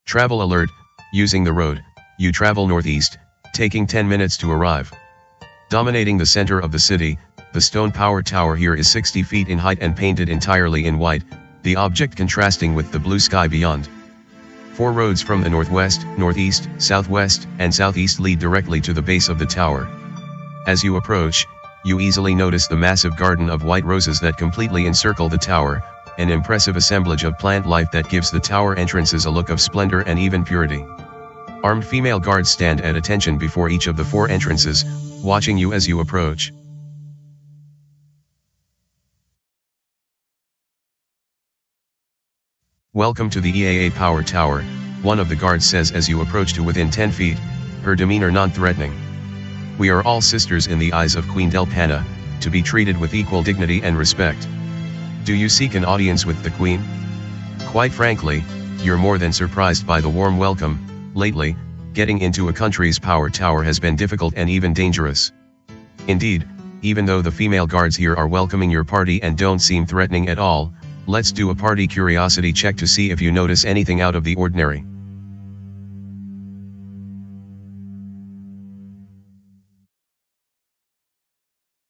Travel alert, using the road, you travel northeast, taking 10 minutes to arrive. Dominating the center of the city, the stone power tower here is 60 feet in height and painted entirely in white, the object contrasting with the blue sky beyond. 4 roads from the northwest, northeast, southwest, and southeast lead directly to the base of the tower. As you approach, you easily notice the massive garden of white roses that completely encircle the tower, an impressive assemblage of plant life that gives the tower entrances a look of splendor and even purity. Armed female guards stand at attention before each of the 4 entrances, watching you as you approach. Welcome to the EAA Power Tower, one of the guards says as you approach to within 10 feet, her demeanor non-threatening. We are all sisters in the eyes of Queen Delphanna, to be treated with equal dignity and respect. Do you seek an audience with the Queen? Quite frankly, you're more than surprised by the warm welcome. Lately, getting into a country's power tower has been difficult and even dangerous. Indeed, even though the female guards here are welcoming your party and don't seem threatening at all, let's do a party curiosity check to see if you notice anything out of the ordinary.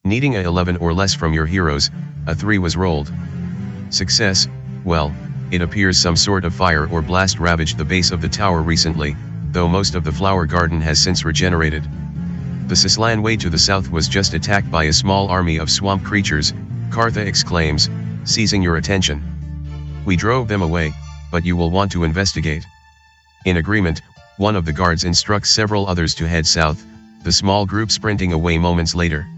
Needing a 11 or less from your heroes, a 3 was rolled. Success, well, it appears some sort of fire or blast ravaged the base of the tower recently, though most of the flower garden has since regenerated. The Sislan Way to the south was just attacked by a small army of swamp creatures, Kartha exclaims, seizing your attention. We drove them away, but you will want to investigate. In agreement, one of the guards instructs several others to head south, the small group sprinting away moments later.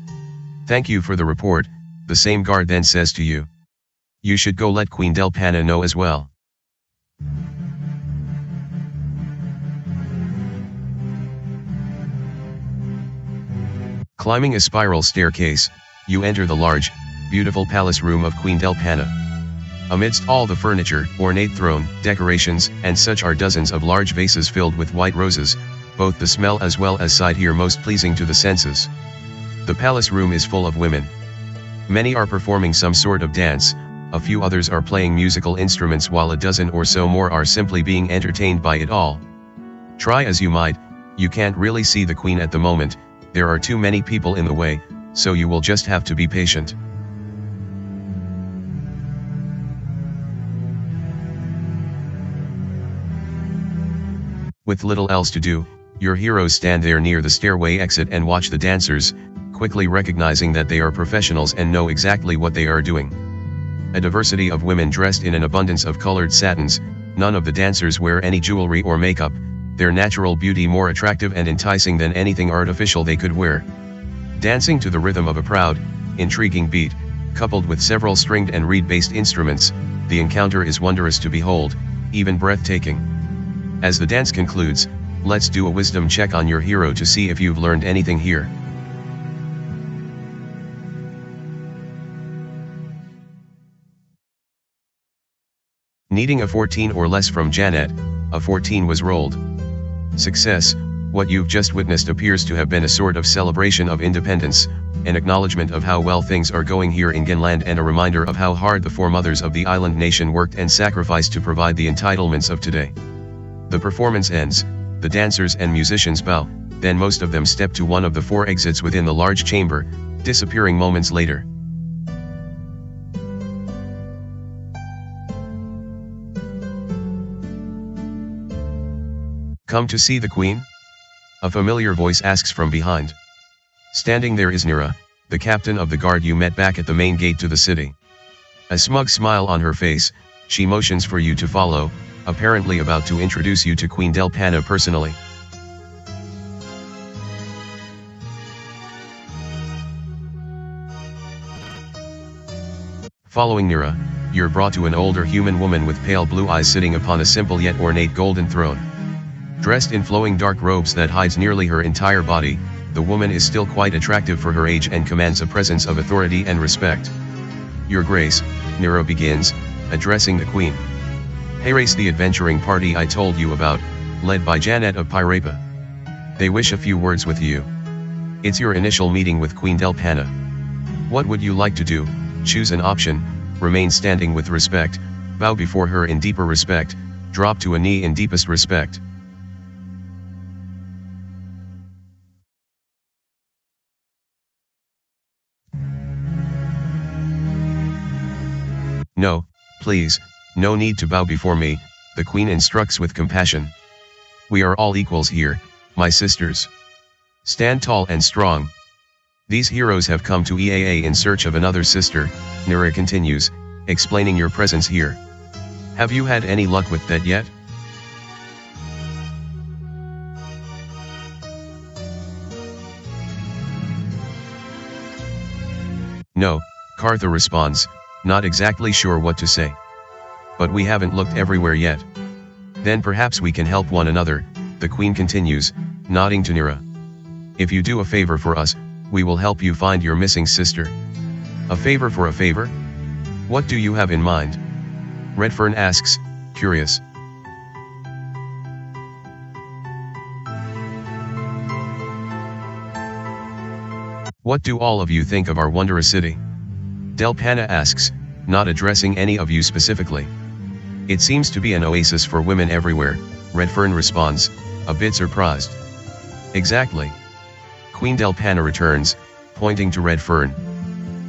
Thank you for the report, the same guard then says to you. You should go let Queen Delphanna know as well. Climbing a spiral staircase, you enter the large, beautiful palace room of Queen Delphanna. Amidst all the furniture, ornate throne, decorations, and such are dozens of large vases filled with white roses, both the smell as well as sight here most pleasing to the senses. The palace room is full of women. Many are performing some sort of dance, a few others are playing musical instruments while a dozen or so more are simply being entertained by it all. Try as you might, you can't really see the queen at the moment, there are too many people in the way, so you will just have to be patient. With little else to do, your heroes stand there near the stairway exit and watch the dancers, quickly recognizing that they are professionals and know exactly what they are doing. A diversity of women dressed in an abundance of colored satins, none of the dancers wear any jewelry or makeup, their natural beauty more attractive and enticing than anything artificial they could wear. Dancing to the rhythm of a proud, intriguing beat, coupled with several stringed and reed-based instruments, the encounter is wondrous to behold, even breathtaking. As the dance concludes, let's do a wisdom check on your hero to see if you've learned anything here. Needing a 14 or less from Janet, a 14 was rolled. Success, what you've just witnessed appears to have been a sort of celebration of independence, an acknowledgement of how well things are going here in Ginland and a reminder of how hard the foremothers of the island nation worked and sacrificed to provide the entitlements of today. The performance ends, the dancers and musicians bow, then most of them step to one of the 4 exits within the large chamber, disappearing moments later. Come to see the queen? A familiar voice asks from behind. Standing there is Nira, the captain of the guard you met back at the main gate to the city. A smug smile on her face, she motions for you to follow, apparently about to introduce you to Queen Delphanna personally. Following Nira, you're brought to an older human woman with pale blue eyes sitting upon a simple yet ornate golden throne. Dressed in flowing dark robes that hides nearly her entire body, the woman is still quite attractive for her age and commands a presence of authority and respect. Your Grace, Nira begins, addressing the queen. Hayrase, the adventuring party I told you about, led by Janet of Pirapa. They wish a few words with you. It's your initial meeting with Queen Delphanna. What would you like to do? Choose an option, remain standing with respect, bow before her in deeper respect, drop to a knee in deepest respect. No, please, no need to bow before me, the Queen instructs with compassion. We are all equals here, my sisters. Stand tall and strong. These heroes have come to EAA in search of another sister, Nira continues, explaining your presence here. Have you had any luck with that yet? No, Kartha responds, not exactly sure what to say. But we haven't looked everywhere yet. Then perhaps we can help one another, the Queen continues, nodding to Nira. If you do a favor for us, we will help you find your missing sister. A favor for a favor? What do you have in mind? Redfern asks, curious. What do all of you think of our wondrous city? Delphanna asks, not addressing any of you specifically. It seems to be an oasis for women everywhere, Redfern responds, a bit surprised. Exactly. Queen Delphanna returns, pointing to Redfern.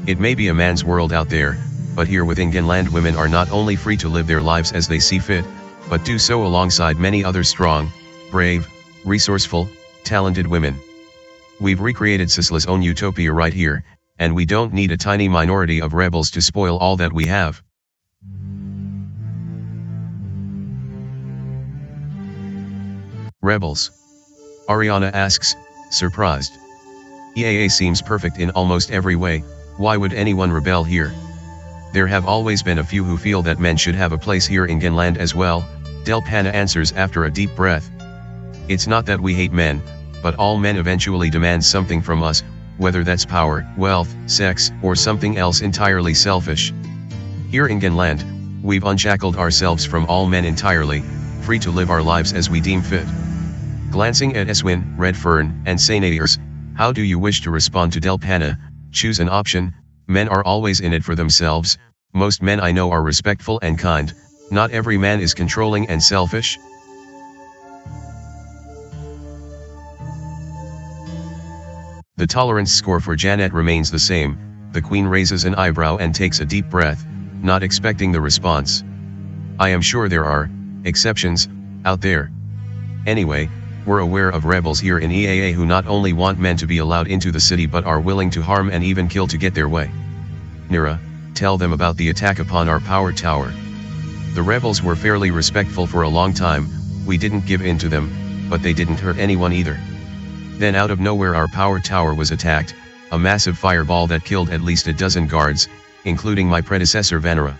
It may be a man's world out there, but here within Genland women are not only free to live their lives as they see fit, but do so alongside many other strong, brave, resourceful, talented women. We've recreated Sisla's own utopia right here, and we don't need a tiny minority of rebels to spoil all that we have. Rebels? Ariana asks, surprised. EAA seems perfect in almost every way, why would anyone rebel here? There have always been a few who feel that men should have a place here in Genland as well, Delphanna answers after a deep breath. It's not that we hate men, but all men eventually demand something from us, whether that's power, wealth, sex, or something else entirely selfish. Here in Genland, we've unshackled ourselves from all men entirely, free to live our lives as we deem fit. Glancing at Eswin, Redfern, and Sainadiers, how do you wish to respond to Delphanna? Choose an option. Men are always in it for themselves, most men I know are respectful and kind, not every man is controlling and selfish. The tolerance score for Janet remains the same, the Queen raises an eyebrow and takes a deep breath, not expecting the response. I am sure there are exceptions out there. Anyway, we're aware of rebels here in EAA who not only want men to be allowed into the city but are willing to harm and even kill to get their way. Nira, tell them about the attack upon our power tower. The rebels were fairly respectful for a long time, we didn't give in to them, but they didn't hurt anyone either. Then out of nowhere our power tower was attacked, a massive fireball that killed at least a dozen guards, including my predecessor Vanera.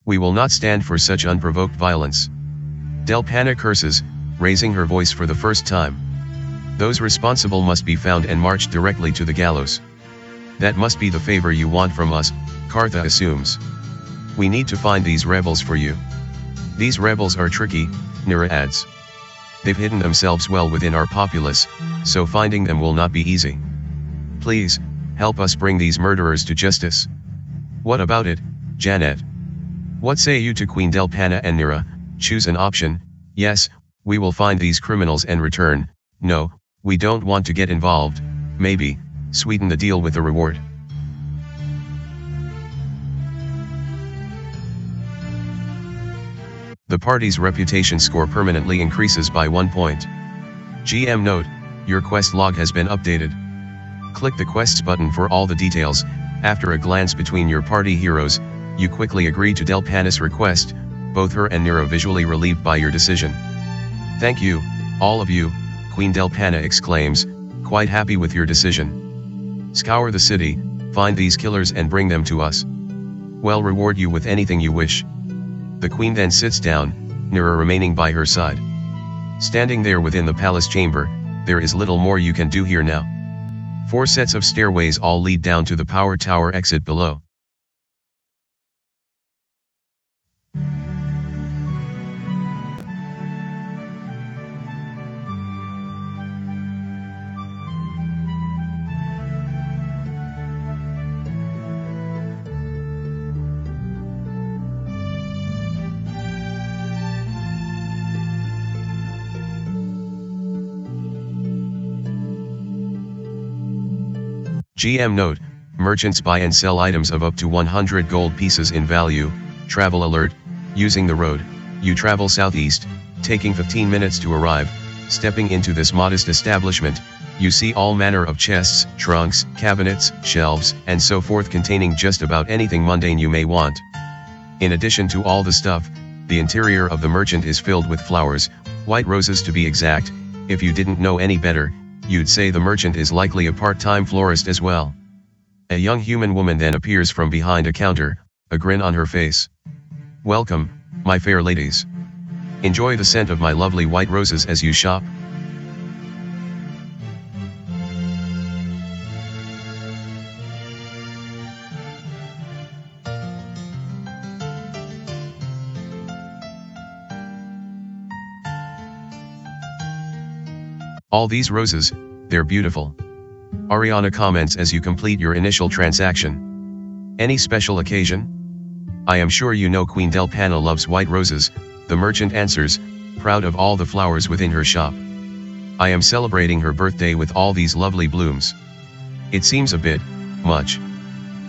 We will not stand for such unprovoked violence. Delphanna curses, raising her voice for the first time. Those responsible must be found and marched directly to the gallows. That must be the favor you want from us, Kartha assumes. We need to find these rebels for you. These rebels are tricky, Nira adds. They've hidden themselves well within our populace, so finding them will not be easy. Please, help us bring these murderers to justice. What about it, Janet? What say you to Queen Delphanna and Nira? Choose an option. Yes, we will find these criminals and return. No, we don't want to get involved. Maybe, sweeten the deal with a reward. The party's reputation score permanently increases by 1 point. GM note, your quest log has been updated. Click the quests button for all the details. After a glance between your party heroes, you quickly agree to Delphanna's request, both her and Nira visually relieved by your decision. Thank you, all of you, Queen Delphanna exclaims, quite happy with your decision. Scour the city, find these killers and bring them to us. We'll reward you with anything you wish. The Queen then sits down, Nira remaining by her side. Standing there within the palace chamber, there is little more you can do here now. 4 sets of stairways all lead down to the power tower exit below. GM note, merchants buy and sell items of up to 100 gold pieces in value. Travel alert, using the road, you travel southeast, taking 15 minutes to arrive. Stepping into this modest establishment, you see all manner of chests, trunks, cabinets, shelves, and so forth containing just about anything mundane you may want. In addition to all the stuff, the interior of the merchant is filled with flowers, white roses to be exact. If you didn't know any better, you'd say the merchant is likely a part-time florist as well. A young human woman then appears from behind a counter, a grin on her face. Welcome, my fair ladies. Enjoy the scent of my lovely white roses as you shop. All these roses, they're beautiful. Ariana comments as you complete your initial transaction. Any special occasion? I am sure you know Queen Delphanna loves white roses, the merchant answers, proud of all the flowers within her shop. I am celebrating her birthday with all these lovely blooms. It seems a bit much.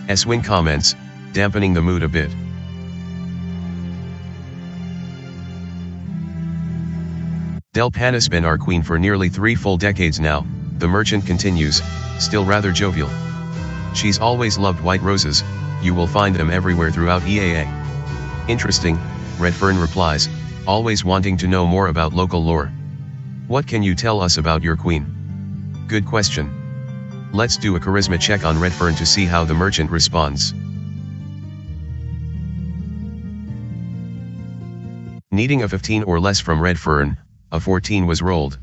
Eswin comments, dampening the mood a bit. Delphanna's been our queen for nearly 3 full decades now, the merchant continues, still rather jovial. She's always loved white roses, you will find them everywhere throughout EAA. Interesting, Redfern replies, always wanting to know more about local lore. What can you tell us about your queen? Good question. Let's do a charisma check on Redfern to see how the merchant responds. Needing a 15 or less from Redfern, a 14 was rolled.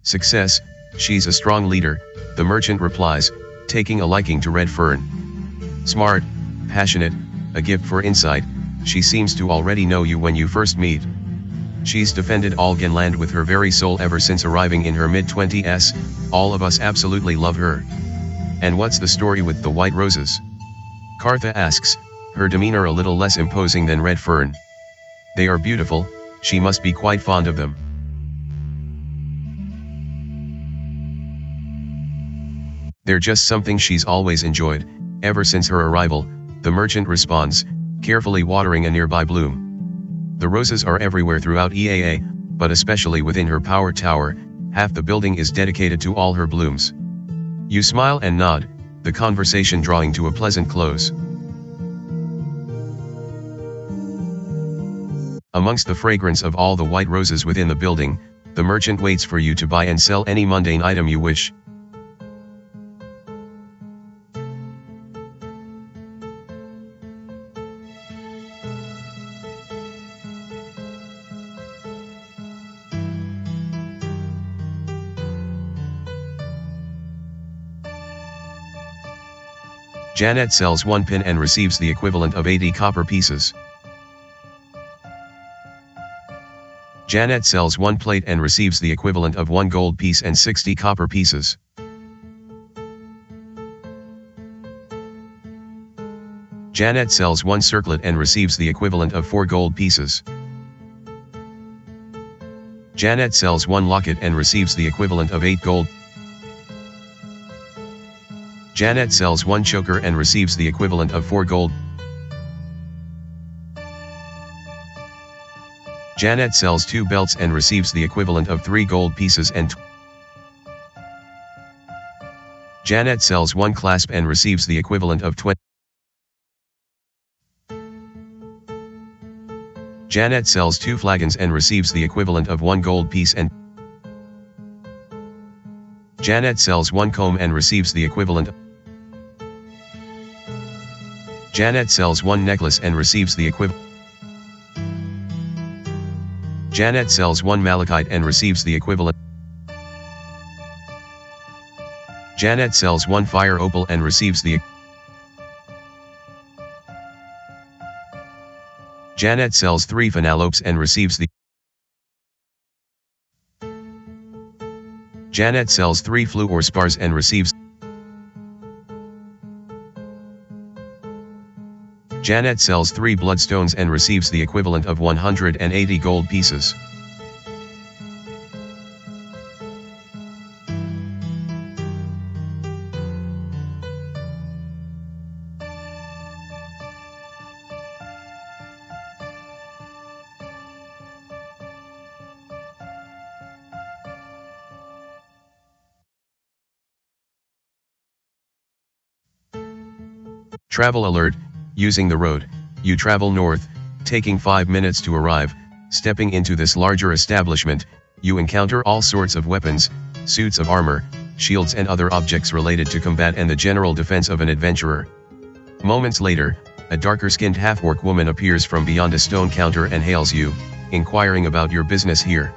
Success, she's a strong leader, the merchant replies, taking a liking to Redfern. Smart, passionate, a gift for insight, she seems to already know you when you first meet. She's defended Algenland with her very soul ever since arriving in her mid-20s, all of us absolutely love her. And what's the story with the white roses? Kartha asks, her demeanor a little less imposing than Redfern. They are beautiful, she must be quite fond of them. They're just something she's always enjoyed, ever since her arrival, the merchant responds, carefully watering a nearby bloom. The roses are everywhere throughout EAA, but especially within her power tower, half the building is dedicated to all her blooms. You smile and nod, the conversation drawing to a pleasant close. Amongst the fragrance of all the white roses within the building, the merchant waits for you to buy and sell any mundane item you wish. Janet sells 1 pin and receives the equivalent of 80 copper pieces. Janet sells 1 plate and receives the equivalent of 1 gold piece and 60 copper pieces. Janet sells 1 circlet and receives the equivalent of 4 gold pieces. Janet sells 1 locket and receives the equivalent of 8 gold. Janet sells 1 choker and receives the equivalent of 4 gold. Janet sells 2 belts and receives the equivalent of 3 gold pieces and Janet sells 1 clasp and receives the equivalent of 20. Janet sells 2 flagons and receives the equivalent of 1 gold piece and Janet sells 1 comb and receives the equivalent. Janet sells 1 necklace and receives the equivalent. Janet sells 1 malachite and receives the equivalent. Janet sells 1 fire opal and receives the. Janet sells 3 phenallopes and receives the. Janet sells 3 fluor spars and receives. Janet sells 3 bloodstones and receives the equivalent of 180 gold pieces. Travel alert, using the road, you travel north, taking 5 minutes to arrive. Stepping into this larger establishment, you encounter all sorts of weapons, suits of armor, shields and other objects related to combat and the general defense of an adventurer. Moments later, a darker-skinned half-orc woman appears from beyond a stone counter and hails you, inquiring about your business here.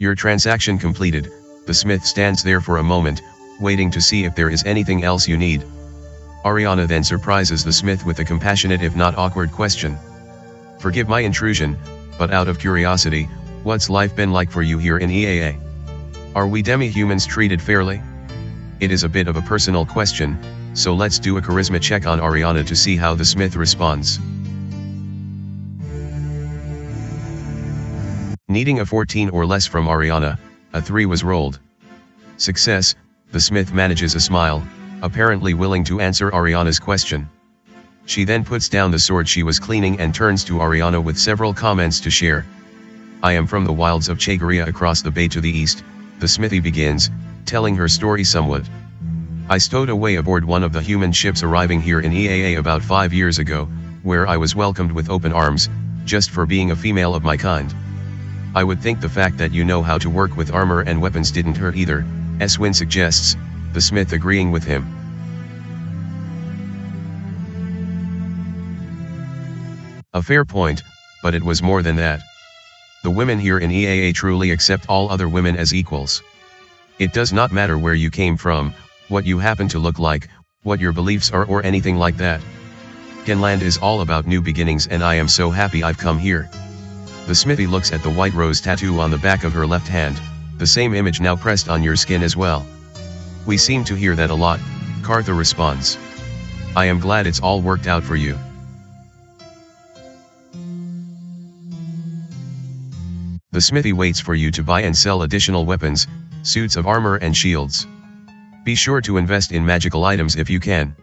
Your transaction completed, the smith stands there for a moment, waiting to see if there is anything else you need. Ariana then surprises the smith with a compassionate if not awkward question. Forgive my intrusion, but out of curiosity, what's life been like for you here in EAA? Are we demi-humans treated fairly? It is a bit of a personal question, so let's do a charisma check on Ariana to see how the smith responds. Needing a 14 or less from Ariana, a 3 was rolled. Success, the smith manages a smile, apparently willing to answer Ariana's question. She then puts down the sword she was cleaning and turns to Ariana with several comments to share. I am from the wilds of Chagoria across the bay to the east, the smithy begins, telling her story somewhat. I stowed away aboard one of the human ships arriving here in EAA about 5 years ago, where I was welcomed with open arms, just for being a female of my kind. I would think the fact that you know how to work with armor and weapons didn't hurt either, Eswin suggests, the smith agreeing with him. A fair point, but it was more than that. The women here in EAA truly accept all other women as equals. It does not matter where you came from, what you happen to look like, what your beliefs are or anything like that. Genland is all about new beginnings and I am so happy I've come here. The smithy looks at the white rose tattoo on the back of her left hand, the same image now pressed on your skin as well. We seem to hear that a lot, Cartha responds. I am glad it's all worked out for you. The smithy waits for you to buy and sell additional weapons, suits of armor and shields. Be sure to invest in magical items if you can.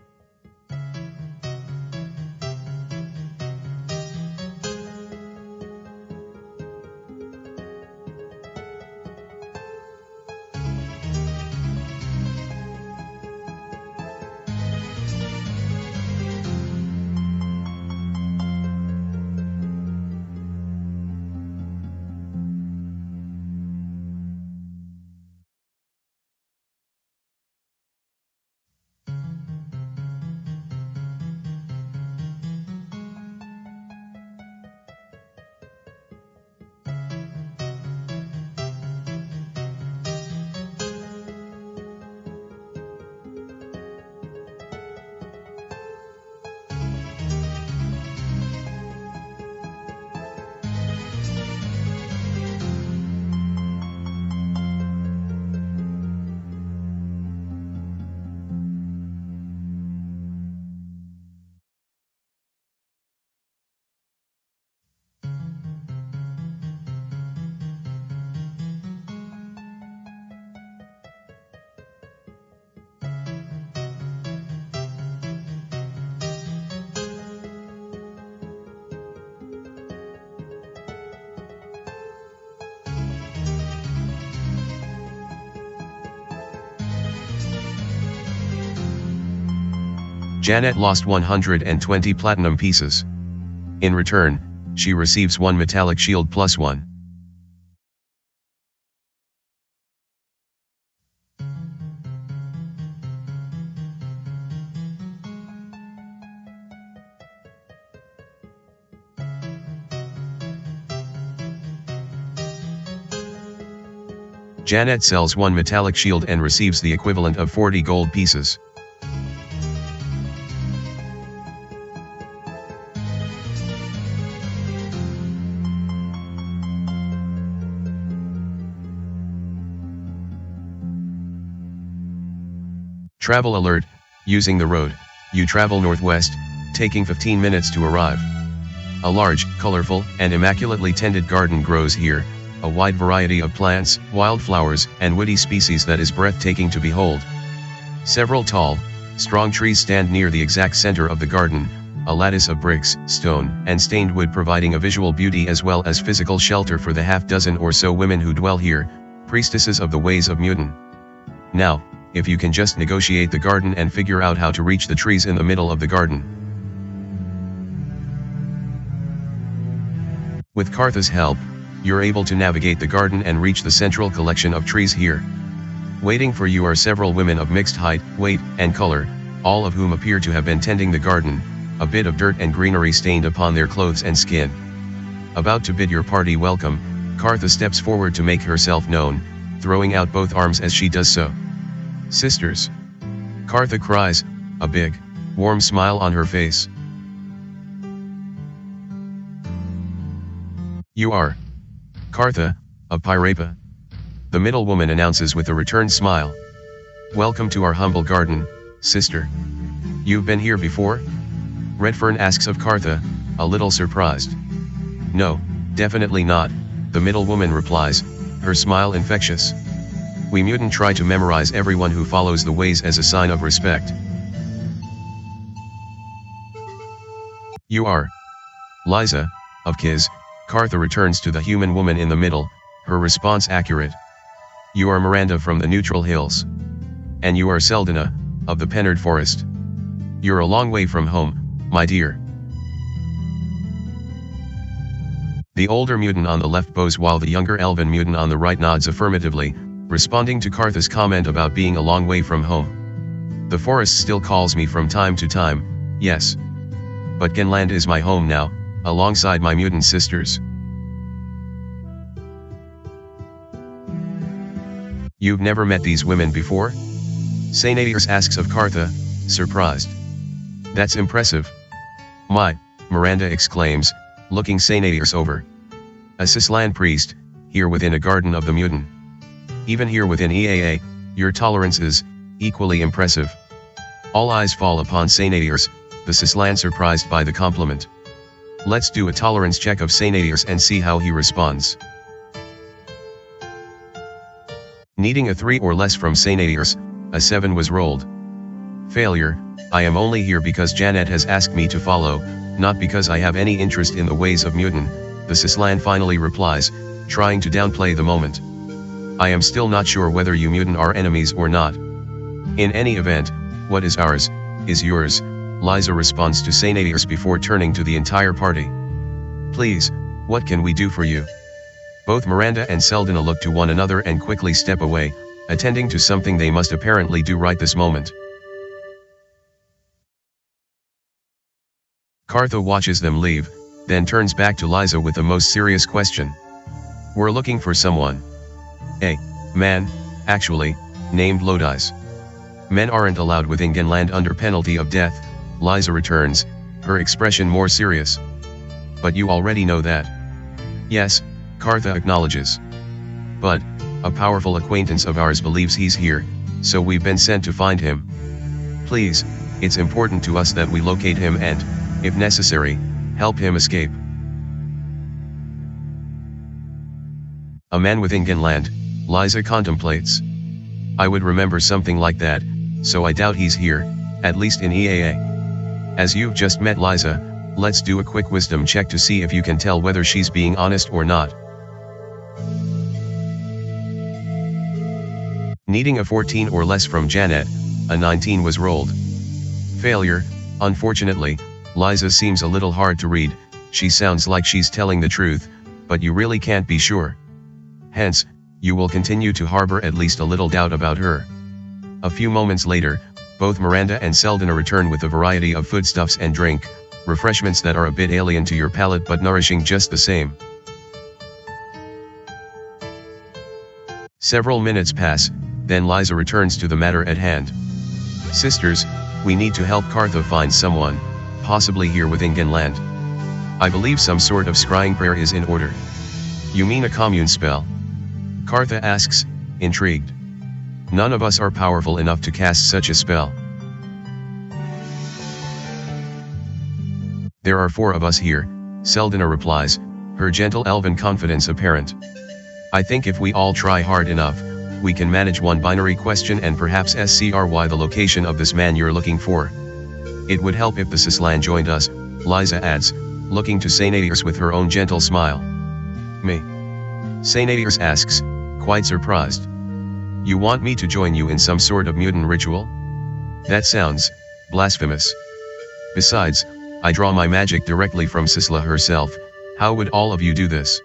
Janet lost 120 platinum pieces. In return, she receives 1 metallic shield plus 1. Janet sells 1 metallic shield and receives the equivalent of 40 gold pieces. Travel alert, using the road, you travel northwest, taking 15 minutes to arrive. A large, colorful, and immaculately tended garden grows here, a wide variety of plants, wildflowers, and woody species that is breathtaking to behold. Several tall, strong trees stand near the exact center of the garden, a lattice of bricks, stone, and stained wood providing a visual beauty as well as physical shelter for the half-dozen or so women who dwell here, priestesses of the ways of Mutin. Now, if you can just negotiate the garden and figure out how to reach the trees in the middle of the garden. With Kartha's help, you're able to navigate the garden and reach the central collection of trees here. Waiting for you are several women of mixed height, weight, and color, all of whom appear to have been tending the garden, a bit of dirt and greenery stained upon their clothes and skin. About to bid your party welcome, Kartha steps forward to make herself known, throwing out both arms as she does so. "Sisters!" Kartha cries, a big, warm smile on her face. "You are Kartha, of Pirapa," the middle woman announces with a returned smile. "Welcome to our humble garden, sister. You've been here before?" Redfern asks of Kartha, a little surprised. "No, definitely not," the middle woman replies, her smile infectious. "We Mutin try to memorize everyone who follows the ways as a sign of respect." "You are Liza, of Kiz," Kartha returns to the human woman in the middle, her response accurate. "You are Miranda from the Neutral Hills. And you are Seldina, of the Pennard Forest. You're a long way from home, my dear." The older mutant on the left bows while the younger elven mutant on the right nods affirmatively, responding to Kartha's comment about being a long way from home. "The forest still calls me from time to time, yes. But Genland is my home now, alongside my mutant sisters." "You've never met these women before?" Sainadius asks of Kartha, surprised. "That's impressive." "My," Miranda exclaims, looking Sainadius over. "A Sislan priest, here within a garden of the mutant. Even here within EAA, your tolerance is equally impressive." All eyes fall upon Sainadius, the Sislan surprised by the compliment. Let's do a tolerance check of Sainadius and see how he responds. Needing a 3 or less from Sainadius, a 7 was rolled. "Failure, I am only here because Janet has asked me to follow, not because I have any interest in the ways of Mutin," the Sislan finally replies, trying to downplay the moment. "I am still not sure whether you Mutin are enemies or not. In any event, what is ours, is yours," Liza responds to Sainadius before turning to the entire party. "Please, what can we do for you?" Both Miranda and Seldina look to one another and quickly step away, attending to something they must apparently do right this moment. Kartha watches them leave, then turns back to Liza with the most serious question. "We're looking for someone. A man, actually, named Lodis. Men aren't allowed within Genland under penalty of death," Liza returns, her expression more serious. "But you already know that." "Yes," Kartha acknowledges. "But a powerful acquaintance of ours believes he's here, so we've been sent to find him. Please, it's important to us that we locate him and, if necessary, help him escape." A man within Genland, Liza contemplates. "I would remember something like that, so I doubt he's here, at least in EAA. As you've just met Liza, let's do a quick wisdom check to see if you can tell whether she's being honest or not." Needing a 14 or less from Janet, a 19 was rolled. Failure, unfortunately. Liza seems a little hard to read, she sounds like she's telling the truth, but you really can't be sure. Hence, you will continue to harbor at least a little doubt about her. A few moments later, both Miranda and Seldina return with a variety of foodstuffs and drink, refreshments that are a bit alien to your palate but nourishing just the same. Several minutes pass, then Liza returns to the matter at hand. "Sisters, we need to help Kartha find someone, possibly here within Genland. I believe some sort of scrying prayer is in order." "You mean a commune spell?" Kartha asks, intrigued. None of us are powerful enough to cast such a spell. There are 4 of us here, Seldina replies, her gentle elven confidence apparent. I think if we all try hard enough, we can manage one binary question and perhaps SCRY the location of this man you're looking for. It would help if the Sislan joined us, Liza adds, looking to Sainadius with her own gentle smile. Me? Sainadius asks, quite surprised. You want me to join you in some sort of mutant ritual? That sounds blasphemous. Besides, I draw my magic directly from Sisla herself. How would all of you do this?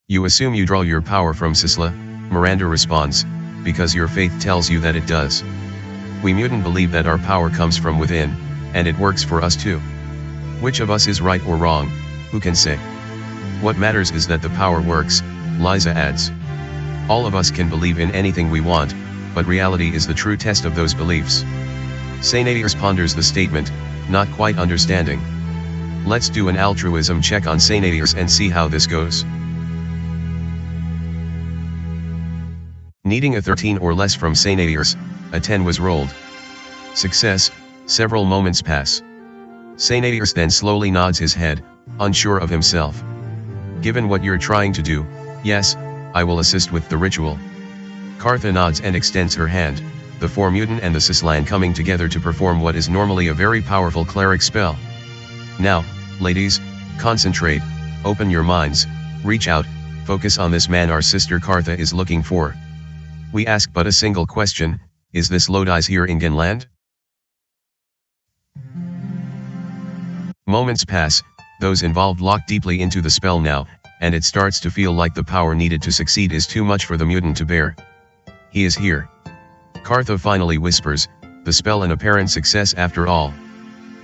You assume you draw your power from Sisla, Miranda responds, because your faith tells you that it does. We mutant believe that our power comes from within, and it works for us too. Which of us is right or wrong, who can say? What matters is that the power works, Liza adds. All of us can believe in anything we want, but reality is the true test of those beliefs. Sainadius ponders the statement, not quite understanding. Let's do an altruism check on Sainadius and see how this goes. Needing a 13 or less from Sainadius, a 10 was rolled. Success. Several moments pass. Sainadius then slowly nods his head, unsure of himself. Given what you're trying to do, yes, I will assist with the ritual. Kartha nods and extends her hand, the 4 mutant and the Sislan coming together to perform what is normally a very powerful cleric spell. Now, ladies, concentrate, open your minds, reach out, focus on this man our sister Kartha is looking for. We ask but a single question, is this Lodi's here in Genland? Moments pass, those involved lock deeply into the spell now, and it starts to feel like the power needed to succeed is too much for the mutant to bear. He is here. Kartha finally whispers, the spell an apparent success after all.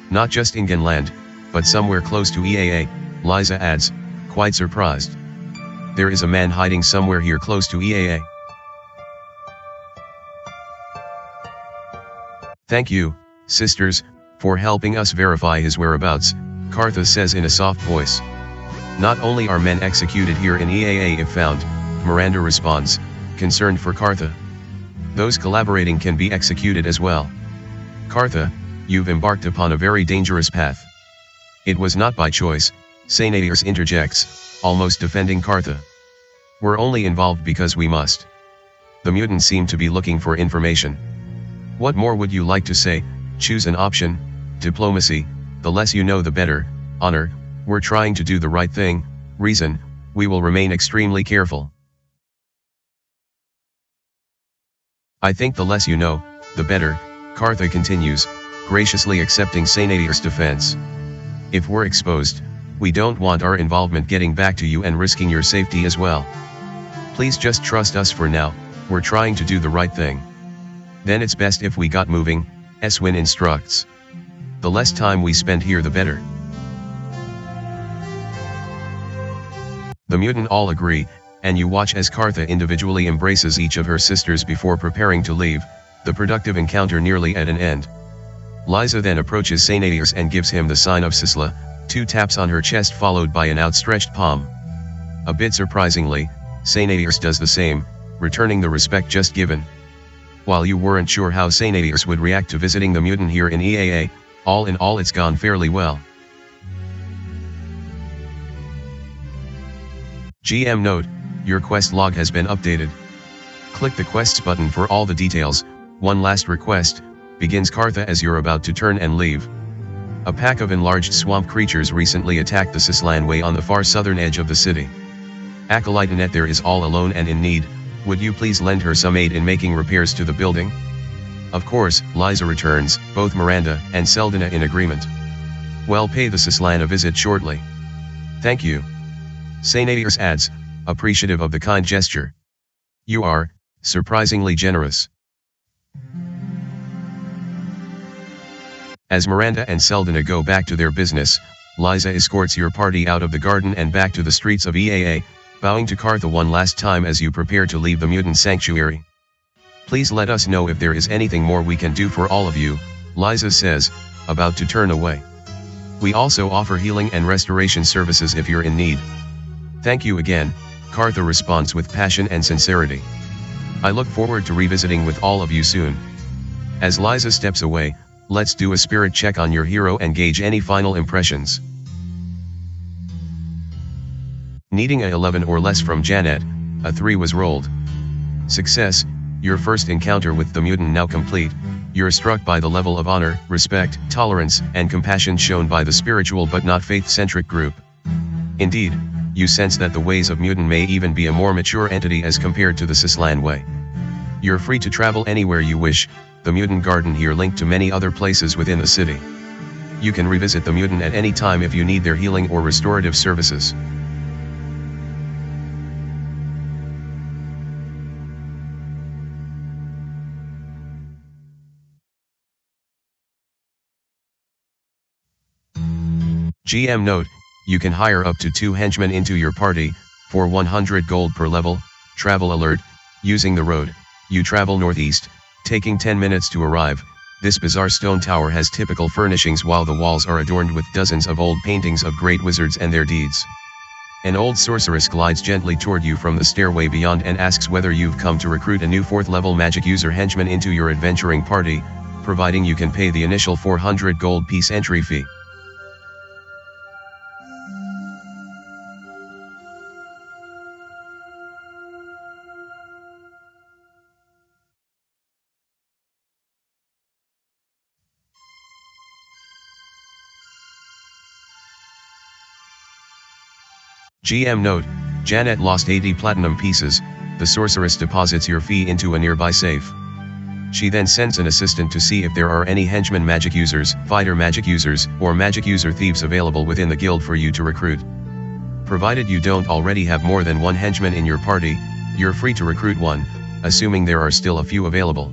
Not just in Genland, but somewhere close to EAA, Liza adds, quite surprised. There is a man hiding somewhere here close to EAA. Thank you, sisters, for helping us verify his whereabouts, Kartha says in a soft voice. Not only are men executed here in EAA if found, Miranda responds, concerned for Kartha. Those collaborating can be executed as well. Kartha, you've embarked upon a very dangerous path. It was not by choice, Sainadius interjects, almost defending Kartha. We're only involved because we must. The mutants seem to be looking for information. What more would you like to say? Choose an option. Diplomacy, the less you know the better. Honor, we're trying to do the right thing. Reason, we will remain extremely careful. I think the less you know, the better, Kartha continues, graciously accepting Sainadius' defense. If we're exposed, we don't want our involvement getting back to you and risking your safety as well. Please just trust us for now, we're trying to do the right thing. Then it's best if we got moving, Eswin instructs. The less time we spend here the better. The mutant all agree, and you watch as Kartha individually embraces each of her sisters before preparing to leave, the productive encounter nearly at an end. Liza then approaches Sainadius and gives him the sign of Sisla, 2 taps on her chest followed by an outstretched palm. A bit surprisingly, Sainadius does the same, returning the respect just given. While you weren't sure how Sainadius would react to visiting the mutant here in EAA, all in all it's gone fairly well. GM note, your quest log has been updated. Click the quests button for all the details. One last request, begins Kartha as you're about to turn and leave. A pack of enlarged swamp creatures recently attacked the Sislan Way on the far southern edge of the city. Acolyte Annette there is all alone and in need. Would you please lend her some aid in making repairs to the building? Of course, Liza returns, both Miranda and Seldina in agreement. Well, pay the Sislan a visit shortly. Thank you. Sainadius adds, appreciative of the kind gesture. You are, surprisingly generous. As Miranda and Seldina go back to their business, Liza escorts your party out of the garden and back to the streets of EAA, bowing to Kartha one last time as you prepare to leave the mutant sanctuary. Please let us know if there is anything more we can do for all of you, Liza says, about to turn away. We also offer healing and restoration services if you're in need. Thank you again, Kartha responds with passion and sincerity. I look forward to revisiting with all of you soon. As Liza steps away, let's do a spirit check on your hero and gauge any final impressions. Needing a 11 or less from Janet, a 3 was rolled. Success, your first encounter with the mutant now complete, you're struck by the level of honor, respect, tolerance, and compassion shown by the spiritual but not faith-centric group. Indeed, you sense that the ways of mutant may even be a more mature entity as compared to the Sislan way. You're free to travel anywhere you wish, the mutant garden here linked to many other places within the city. You can revisit the mutant at any time if you need their healing or restorative services. GM note, you can hire up to 2 henchmen into your party, for 100 gold per level. Travel alert, using the road, you travel northeast, taking 10 minutes to arrive. This bizarre stone tower has typical furnishings while the walls are adorned with dozens of old paintings of great wizards and their deeds. An old sorceress glides gently toward you from the stairway beyond and asks whether you've come to recruit a new 4th level magic user henchman into your adventuring party, providing you can pay the initial 400 gold piece entry fee. GM note, Janet lost 80 platinum pieces, the sorceress deposits your fee into a nearby safe. She then sends an assistant to see if there are any henchman magic users, fighter magic users, or magic user thieves available within the guild for you to recruit. Provided you don't already have more than 1 henchman in your party, you're free to recruit 1, assuming there are still a few available.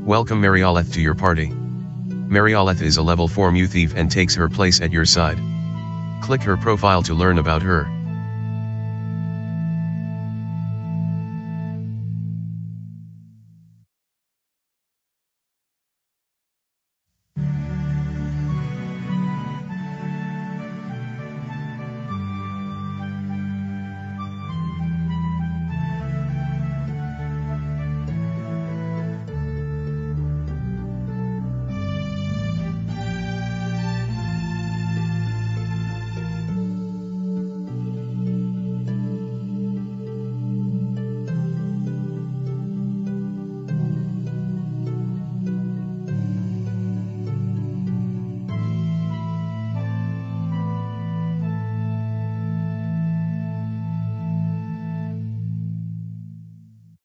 Welcome Marioleth to your party. Marioleth is a level 4 Mew thief and takes her place at your side. Click her profile to learn about her.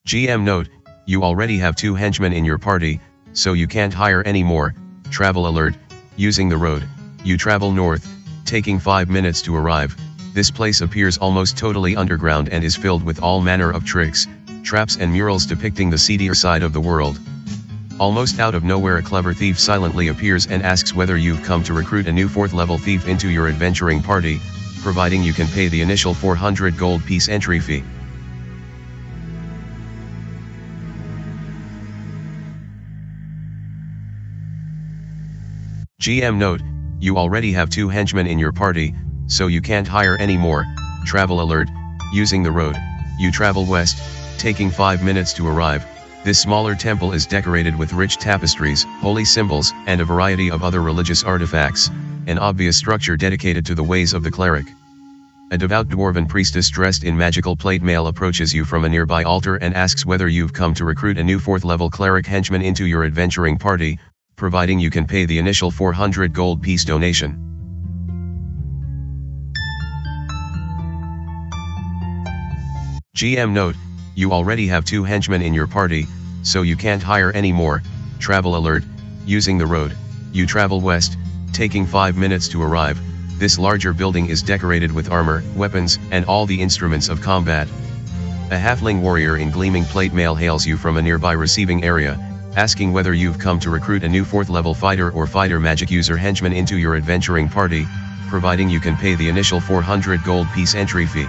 GM note, you already have 2 henchmen in your party, so you can't hire any more. Travel alert, using the road, you travel north, taking 5 minutes to arrive. This place appears almost totally underground and is filled with all manner of tricks, traps and murals depicting the seedier side of the world. Almost out of nowhere a clever thief silently appears and asks whether you've come to recruit a new 4th level thief into your adventuring party, providing you can pay the initial 400 gold piece entry fee. GM note, you already have 2 henchmen in your party, so you can't hire any more. Travel alert, using the road, you travel west, taking 5 minutes to arrive. This smaller temple is decorated with rich tapestries, holy symbols, and a variety of other religious artifacts, an obvious structure dedicated to the ways of the cleric. A devout dwarven priestess dressed in magical plate mail approaches you from a nearby altar and asks whether you've come to recruit a new 4th level cleric henchman into your adventuring party, providing you can pay the initial 400 gold piece donation. GM note, you already have 2 henchmen in your party, so you can't hire any more. Travel alert, using the road, you travel west, taking 5 minutes to arrive. This larger building is decorated with armor, weapons, and all the instruments of combat. A halfling warrior in gleaming plate mail hails you from a nearby receiving area, asking whether you've come to recruit a new 4th level fighter or fighter magic user henchman into your adventuring party, providing you can pay the initial 400 gold piece entry fee.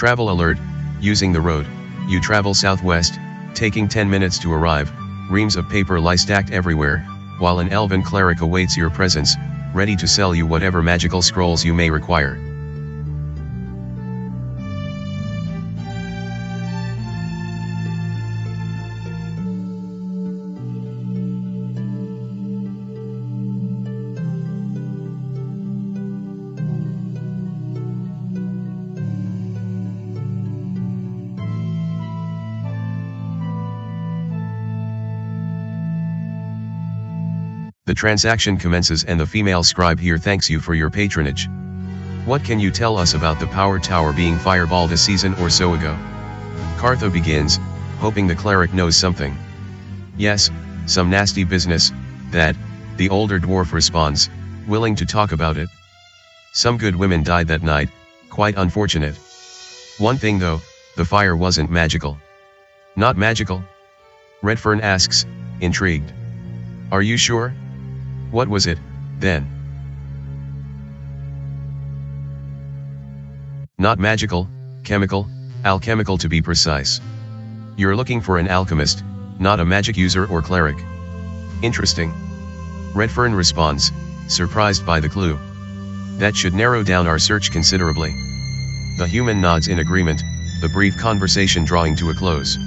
Travel alert, using the road, you travel southwest, taking 10 minutes to arrive, reams of paper lie stacked everywhere, while an elven cleric awaits your presence, ready to sell you whatever magical scrolls you may require. The transaction commences and the female scribe here thanks you for your patronage. What can you tell us about the power tower being fireballed a season or so ago? Cartho begins, hoping the cleric knows something. Yes, some nasty business, that, the older dwarf responds, willing to talk about it. Some good women died that night, quite unfortunate. One thing though, the fire wasn't magical. Not magical? Redfern asks, intrigued. Are you sure? What was it, then? Not magical, chemical, alchemical to be precise. You're looking for an alchemist, not a magic user or cleric. Interesting. Redfern responds, surprised by the clue. That should narrow down our search considerably. The human nods in agreement, the brief conversation drawing to a close.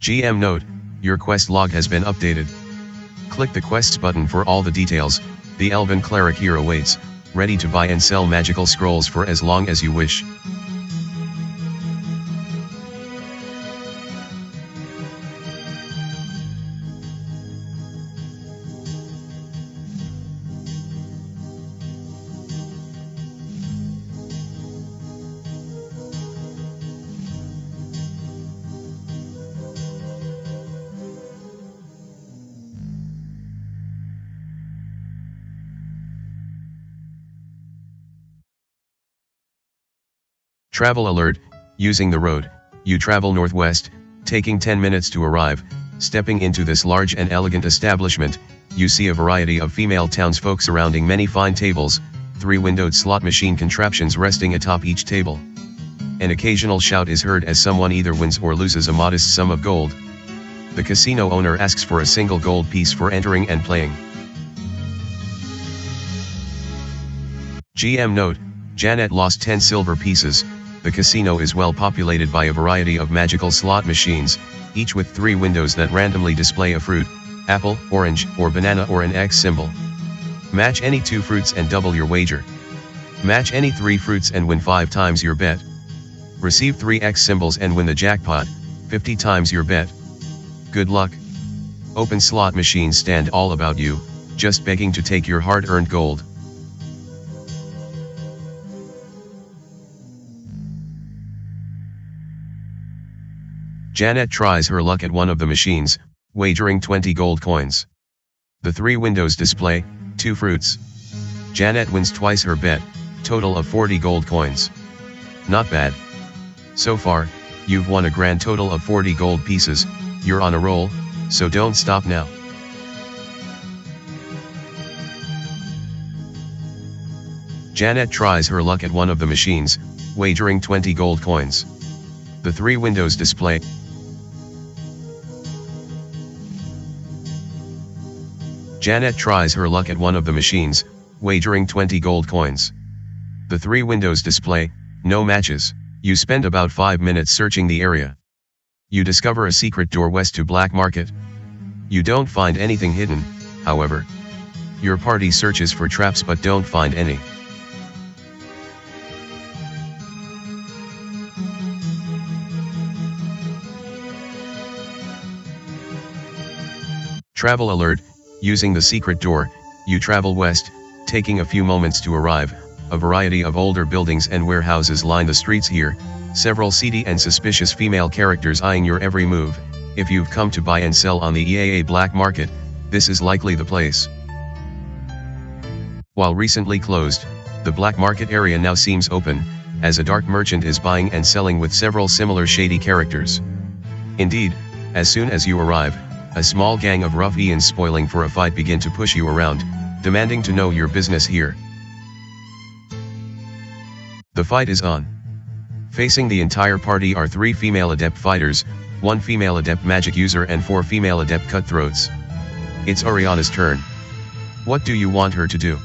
GM note, your quest log has been updated. Click the quests button for all the details. The elven cleric here awaits, ready to buy and sell magical scrolls for as long as you wish. Travel alert, using the road, you travel northwest, taking 10 minutes to arrive. Stepping into this large and elegant establishment, you see a variety of female townsfolk surrounding many fine tables, 3 windowed slot machine contraptions resting atop each table. An occasional shout is heard as someone either wins or loses a modest sum of gold. The casino owner asks for a single gold piece for entering and playing. GM note, Janet lost 10 silver pieces. The casino is well populated by a variety of magical slot machines, each with 3 windows that randomly display a fruit, apple, orange, or banana or an X symbol. Match any 2 fruits and double your wager. Match any 3 fruits and win 5 times your bet. Receive 3 X symbols and win the jackpot, 50 times your bet. Good luck. Open slot machines stand all about you, just begging to take your hard-earned gold. Janet tries her luck at one of the machines, wagering 20 gold coins. The 3 windows display 2 fruits. Janet wins twice her bet, total of 40 gold coins. Not bad. So far, you've won a grand total of 40 gold pieces. You're on a roll, so don't stop now. Janet tries her luck at one of the machines, wagering 20 gold coins. The 3 windows display. Janet tries her luck at one of the machines, wagering 20 gold coins. The 3 windows display, no matches. You spend about 5 minutes searching the area. You discover a secret door west to Black Market. You don't find anything hidden, however. Your party searches for traps but don't find any. Travel alert, using the secret door, you travel west, taking a few moments to arrive. A variety of older buildings and warehouses line the streets here, several seedy and suspicious female characters eyeing your every move. If you've come to buy and sell on the EAA Black Market, this is likely the place. While recently closed, the Black Market area now seems open, as a dark merchant is buying and selling with several similar shady characters. Indeed, as soon as you arrive, a small gang of ruffians spoiling for a fight begin to push you around, demanding to know your business here. The fight is on. Facing the entire party are 3 female adept fighters, 1 female adept magic user and 4 female adept cutthroats. It's Oriana's turn. What do you want her to do?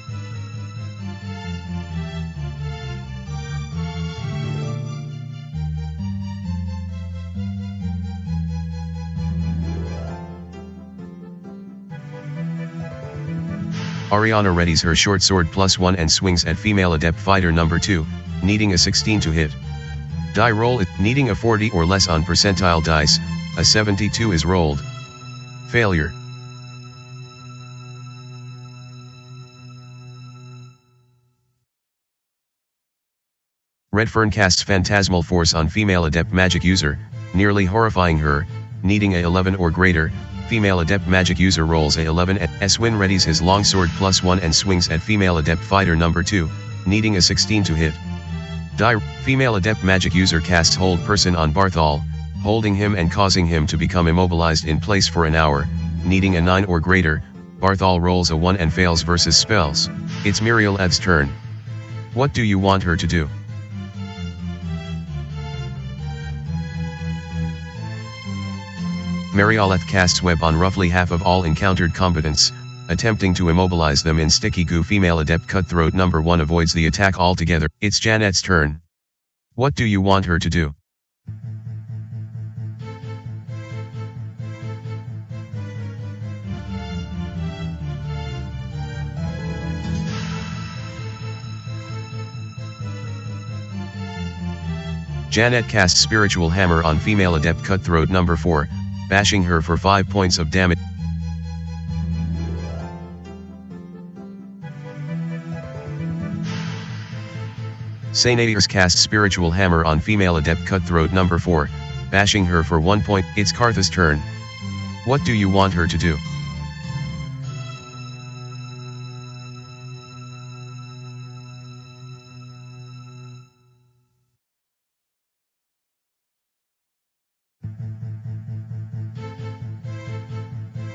Oriana readies her short sword +1 and swings at female adept fighter number 2, needing a 16 to hit. Die roll needing a 40 or less on percentile dice, a 72 is rolled. Failure. Redfern casts Phantasmal Force on female adept magic user, nearly horrifying her, needing a 11 or greater. Female adept magic user rolls a 11 and Eswin readies his longsword +1 and swings at female adept fighter number 2, needing a 16 to hit. Die. Female adept magic user casts Hold Person on Barthol, holding him and causing him to become immobilized in place for an hour, needing a 9 or greater. Barthol rolls a 1 and fails versus spells. It's Murieleth's turn. What do you want her to do? Murieleth casts Web on roughly half of all encountered combatants, attempting to immobilize them in sticky goo. Female adept cutthroat number 1 avoids the attack altogether. It's Janet's turn. What do you want her to do? Janet casts Spiritual Hammer on female adept cutthroat number 4, bashing her for 5 points of damage. Sainadius casts Spiritual Hammer on female adept cutthroat number 4, bashing her for 1 point. It's Kartha's turn. What do you want her to do?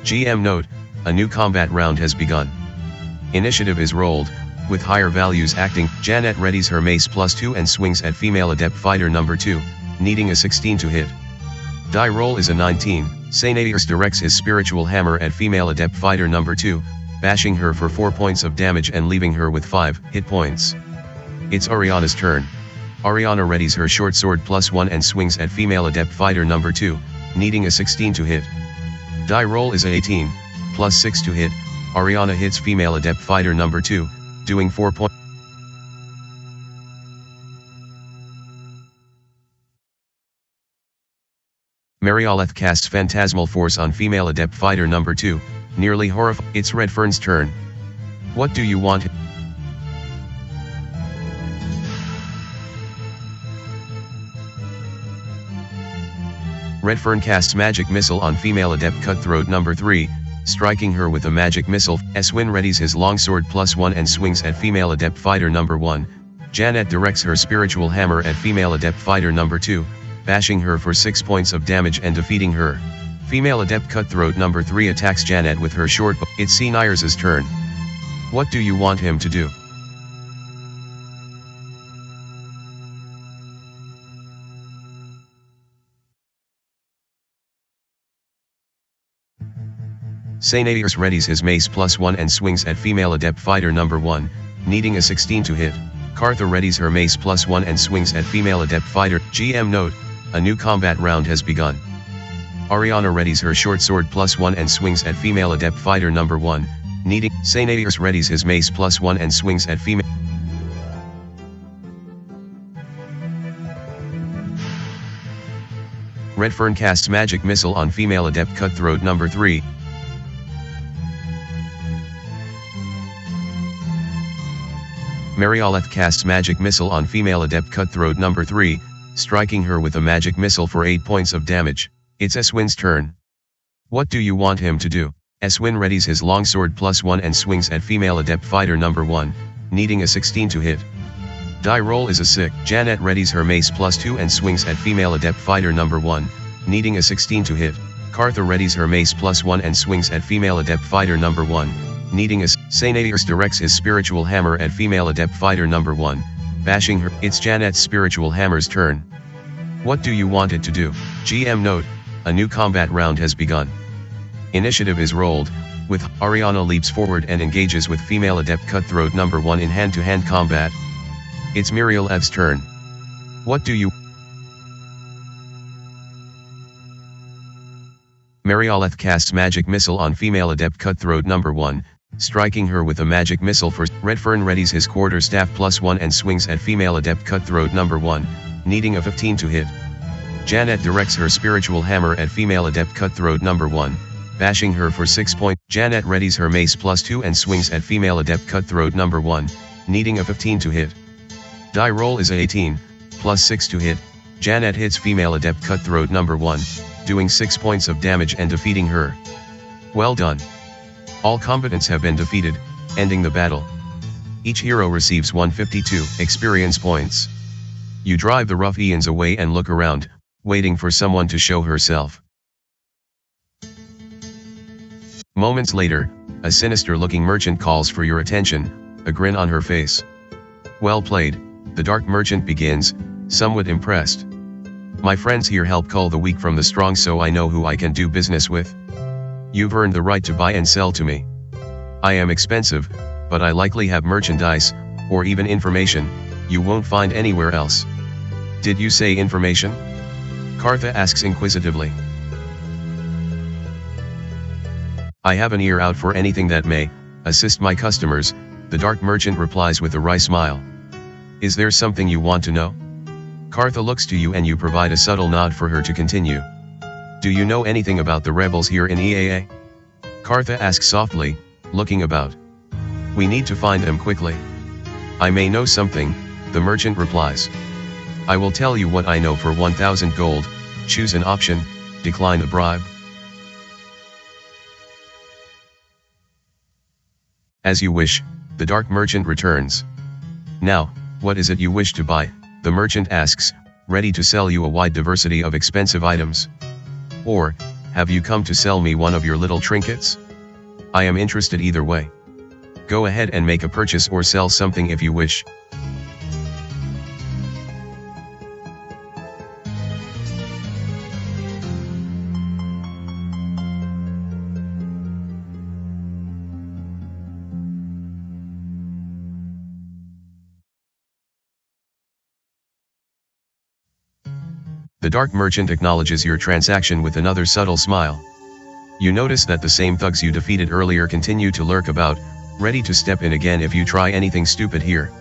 GM note, a new combat round has begun. Initiative is rolled, with higher values acting. Janet readies her mace +2 and swings at female adept fighter number 2, needing a 16 to hit. Die roll is a 19. Sainadius directs his Spiritual Hammer at female adept fighter number 2, bashing her for 4 points of damage and leaving her with 5 hit points. It's Oriana's turn. Oriana readies her short sword +1 and swings at female adept fighter number 2, needing a 16 to hit. Die roll is a 18, +6 to hit. Oriana hits female adept fighter number 2, doing 4 points. Murieleth casts Phantasmal Force on female adept fighter number 2, nearly horrified. It's Redfern's turn. What do you want? Redfern casts Magic Missile on female adept cutthroat number 3, striking her with a magic missile. Eswin readies his longsword +1 and swings at female adept fighter number 1. Janet directs her Spiritual Hammer at female adept fighter number 2, bashing her for 6 points of damage and defeating her. Female adept cutthroat number 3 attacks Janet with her short bow. It's Senires's turn. What do you want him to do? Sainadius readies his mace +1 and swings at female adept fighter number 1, needing a 16 to hit. Kartha readies her mace +1 and swings at female adept fighter. GM note, a new combat round has begun. Oriana readies her short sword +1 and swings at female adept fighter number 1, needing. Sainadius readies his mace +1 and swings at female. Redfern casts Magic Missile on female adept cutthroat number 3. Murieleth casts Magic Missile on female adept cutthroat number 3, striking her with a magic missile for 8 points of damage. It's Eswin's turn. What do you want him to do? Eswin readies his longsword +1 and swings at female adept fighter number 1, needing a 16 to hit. Die roll is a 6. Janet readies her mace +2 and swings at female adept fighter number 1, needing a 16 to hit. Kartha readies her mace +1 and swings at female adept fighter number 1, needing a. Sainadius directs his Spiritual Hammer at female adept fighter number 1, bashing her. It's Janet's spiritual hammer's turn. What do you want it to do? GM note, a new combat round has begun. Initiative is rolled, with Ariana leaps forward and engages with female adept cutthroat number 1 in hand-to-hand combat. It's Muriel F's turn. What do you... Marioleth casts magic missile on female adept cutthroat number 1, striking her with a magic missile for Redfern readies his quarterstaff +1 and swings at female adept cutthroat number 1, needing a 15 to hit. Janet directs her spiritual hammer at female adept cutthroat number 1, bashing her for 6 points. Janet readies her mace +2 and swings at female adept cutthroat number 1, needing a 15 to hit. Die roll is a 18, +6 to hit. Janet hits female adept cutthroat number 1, doing 6 points of damage and defeating her. Well done. All combatants have been defeated, ending the battle. Each hero receives 152 experience points. You drive the ruffians away and look around, waiting for someone to show herself. Moments later, a sinister-looking merchant calls for your attention, a grin on her face. Well played, the dark merchant begins, somewhat impressed. My friends here help cull the weak from the strong, so I know who I can do business with. You've earned the right to buy and sell to me. I am expensive, but I likely have merchandise, or even information, you won't find anywhere else. Did you say information? Kartha asks inquisitively. I have an ear out for anything that may assist my customers, the dark merchant replies with a wry smile. Is there something you want to know? Kartha looks to you and you provide a subtle nod for her to continue. Do you know anything about the rebels here in EAA? Kartha asks softly, looking about. We need to find them quickly. I may know something, the merchant replies. I will tell you what I know for 1,000 gold, choose an option, decline the bribe. As you wish, the dark merchant returns. Now, what is it you wish to buy? The merchant asks, ready to sell you a wide diversity of expensive items. Or, have you come to sell me one of your little trinkets? I am interested either way. Go ahead and make a purchase or sell something if you wish. The dark merchant acknowledges your transaction with another subtle smile. You notice that the same thugs you defeated earlier continue to lurk about, ready to step in again if you try anything stupid here.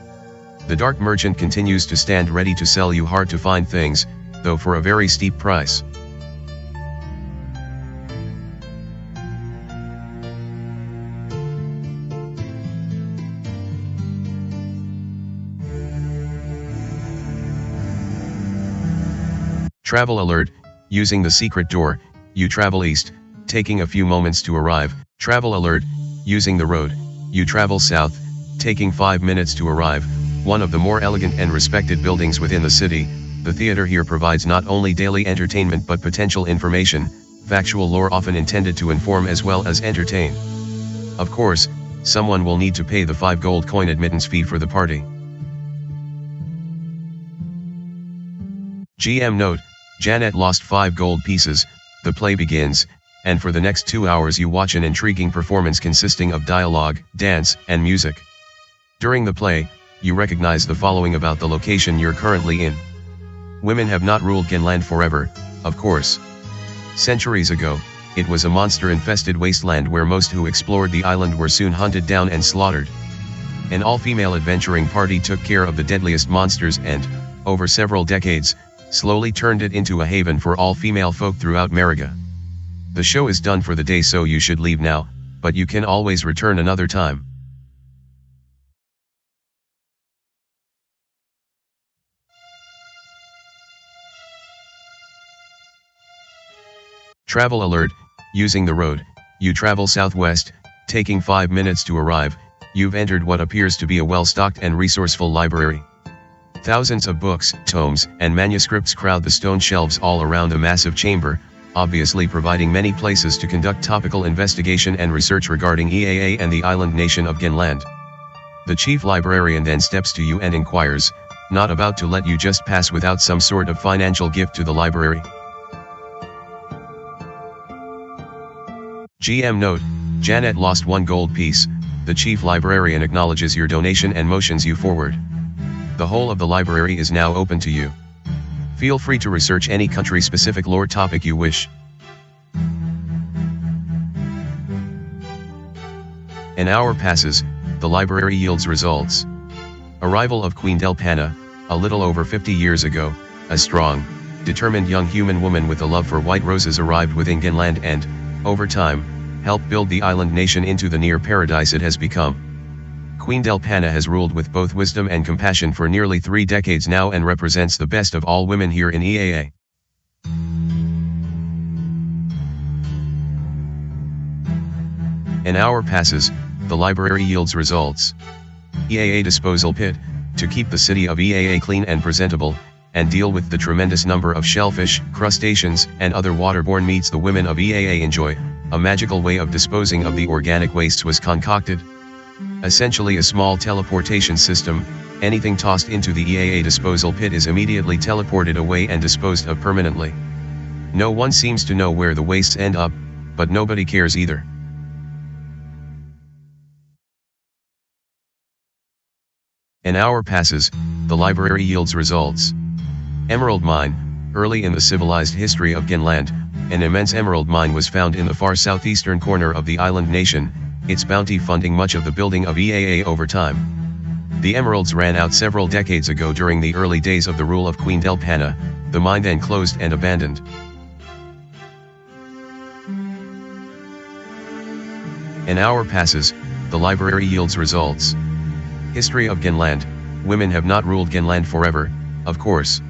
The dark merchant continues to stand ready to sell you hard to find things, though for a very steep price. Travel alert, using the secret door, you travel east, taking a few moments to arrive. Travel alert, using the road, you travel south, taking 5 minutes to arrive. One of the more elegant and respected buildings within the city, the theater here provides not only daily entertainment but potential information, factual lore often intended to inform as well as entertain. Of course, someone will need to pay the 5 gold coin admittance fee for the party. GM note, Janet lost 5 gold pieces. The play begins, and for the next 2 hours you watch an intriguing performance consisting of dialogue, dance, and music. During the play, you recognize the following about the location you're currently in. Women have not ruled Genland forever, of course. Centuries ago, it was a monster-infested wasteland where most who explored the island were soon hunted down and slaughtered. An all-female adventuring party took care of the deadliest monsters and, over several decades, slowly turned it into a haven for all female folk throughout Mariga. The show is done for the day, so you should leave now, but you can always return another time. Travel alert, using the road, you travel southwest, taking 5 minutes to arrive. You've entered what appears to be a well-stocked and resourceful library. Thousands of books, tomes, and manuscripts crowd the stone shelves all around a massive chamber, obviously providing many places to conduct topical investigation and research regarding EAA and the island nation of Genland. The chief librarian then steps to you and inquires, Not about to let you just pass without some sort of financial gift to the library. GM note, Janet lost 1 gold piece. The chief librarian acknowledges your donation and motions you forward. The whole of the library is now open to you. Feel free to research any country-specific lore topic you wish. An hour passes, the library yields results. Arrival of Queen Delphanna, a little over 50 years ago, a strong, determined young human woman with a love for white roses arrived within Genland and, over time, helped build the island nation into the near paradise it has become. Queen Delphanna has ruled with both wisdom and compassion for nearly 3 decades now and represents the best of all women here in EAA. An hour passes, the library yields results. EAA disposal pit, to keep the city of EAA clean and presentable, and deal with the tremendous number of shellfish, crustaceans, and other waterborne meats the women of EAA enjoy, a magical way of disposing of the organic wastes was concocted. Essentially a small teleportation system, anything tossed into the EAA disposal pit is immediately teleported away and disposed of permanently. No one seems to know where the wastes end up, but nobody cares either. An hour passes, the library yields results. Emerald mine, early in the civilized history of Genland, an immense emerald mine was found in the far southeastern corner of the island nation, its bounty funding much of the building of EAA over time. The emeralds ran out several decades ago during the early days of the rule of Queen Delphanna, the mine then closed and abandoned. An hour passes, the library yields results. History of Genland, women have not ruled Genland forever, of course.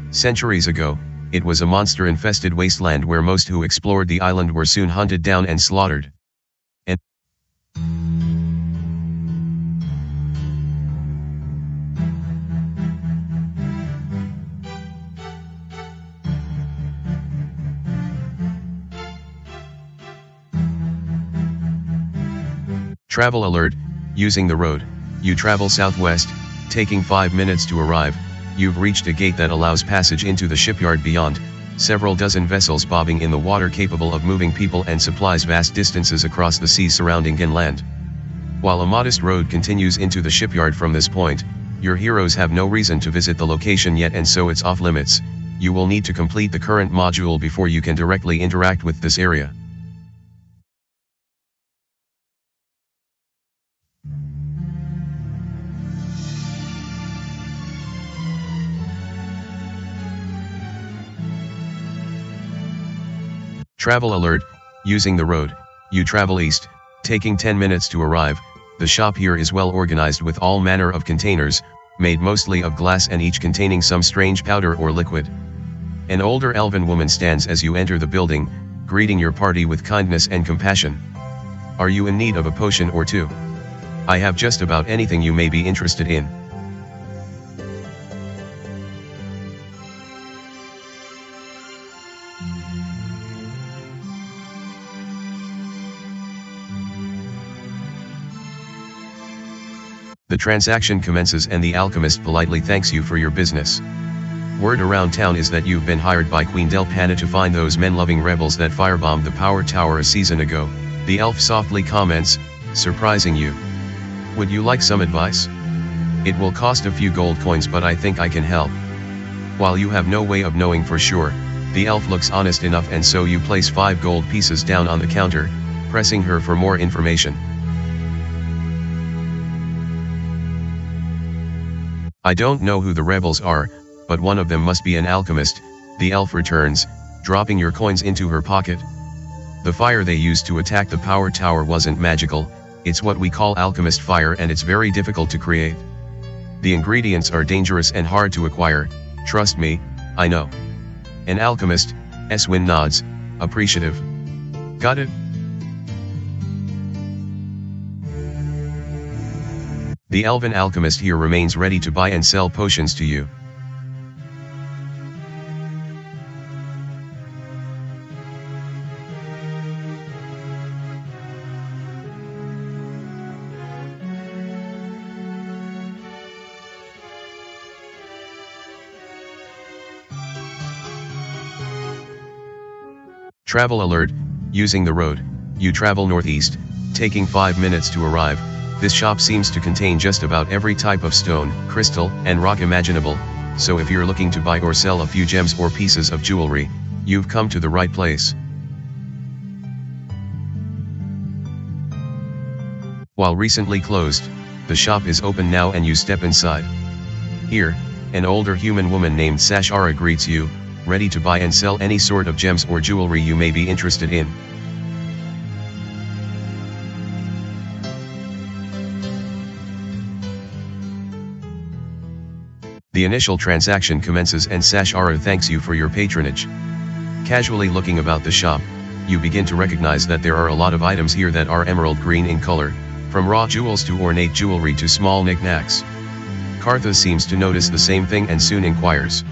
Centuries ago, it was a monster-infested wasteland where most who explored the island were soon hunted down and slaughtered. Travel alert, using the road. You travel southwest, taking 5 minutes to arrive. You've reached a gate that allows passage into the shipyard beyond, several dozen vessels bobbing in the water capable of moving people and supplies vast distances across the seas surrounding Genland. While a modest road continues into the shipyard from this point, your heroes have no reason to visit the location yet and so it's off limits. You will need to complete the current module before you can directly interact with this area. Travel alert, using the road. You travel east, taking 10 minutes to arrive. The shop here is well organized with all manner of containers, made mostly of glass and each containing some strange powder or liquid. An older elven woman stands as you enter the building, greeting your party with kindness and compassion. Are you in need of a potion or two? I have just about anything you may be interested in. The transaction commences and the alchemist politely thanks you for your business. Word around town is that you've been hired by Queen Delphanna to find those men-loving rebels that firebombed the power tower a season ago. The elf softly comments, surprising you. Would you like some advice? It will cost a few gold coins but I think I can help. While you have no way of knowing for sure, the elf looks honest enough and so you place 5 gold pieces down on the counter, pressing her for more information. I don't know who the rebels are, but one of them must be an alchemist, the elf returns, dropping your coins into her pocket. The fire they used to attack the power tower wasn't magical, it's what we call alchemist fire and it's very difficult to create. The ingredients are dangerous and hard to acquire, trust me, I know. An alchemist, Eswin nods, appreciative. Got it? The elven alchemist here remains ready to buy and sell potions to you. Travel alert, using the road, you travel northeast, taking 5 minutes to arrive. This shop seems to contain just about every type of stone, crystal, and rock imaginable, so if you're looking to buy or sell a few gems or pieces of jewelry, you've come to the right place. While recently closed, the shop is open now and you step inside. Here, an older human woman named Sashara greets you, ready to buy and sell any sort of gems or jewelry you may be interested in. The initial transaction commences and Sashara thanks you for your patronage. Casually looking about the shop, you begin to recognize that there are a lot of items here that are emerald green in color, from raw jewels to ornate jewelry to small knickknacks. Kartha seems to notice the same thing and soon inquires.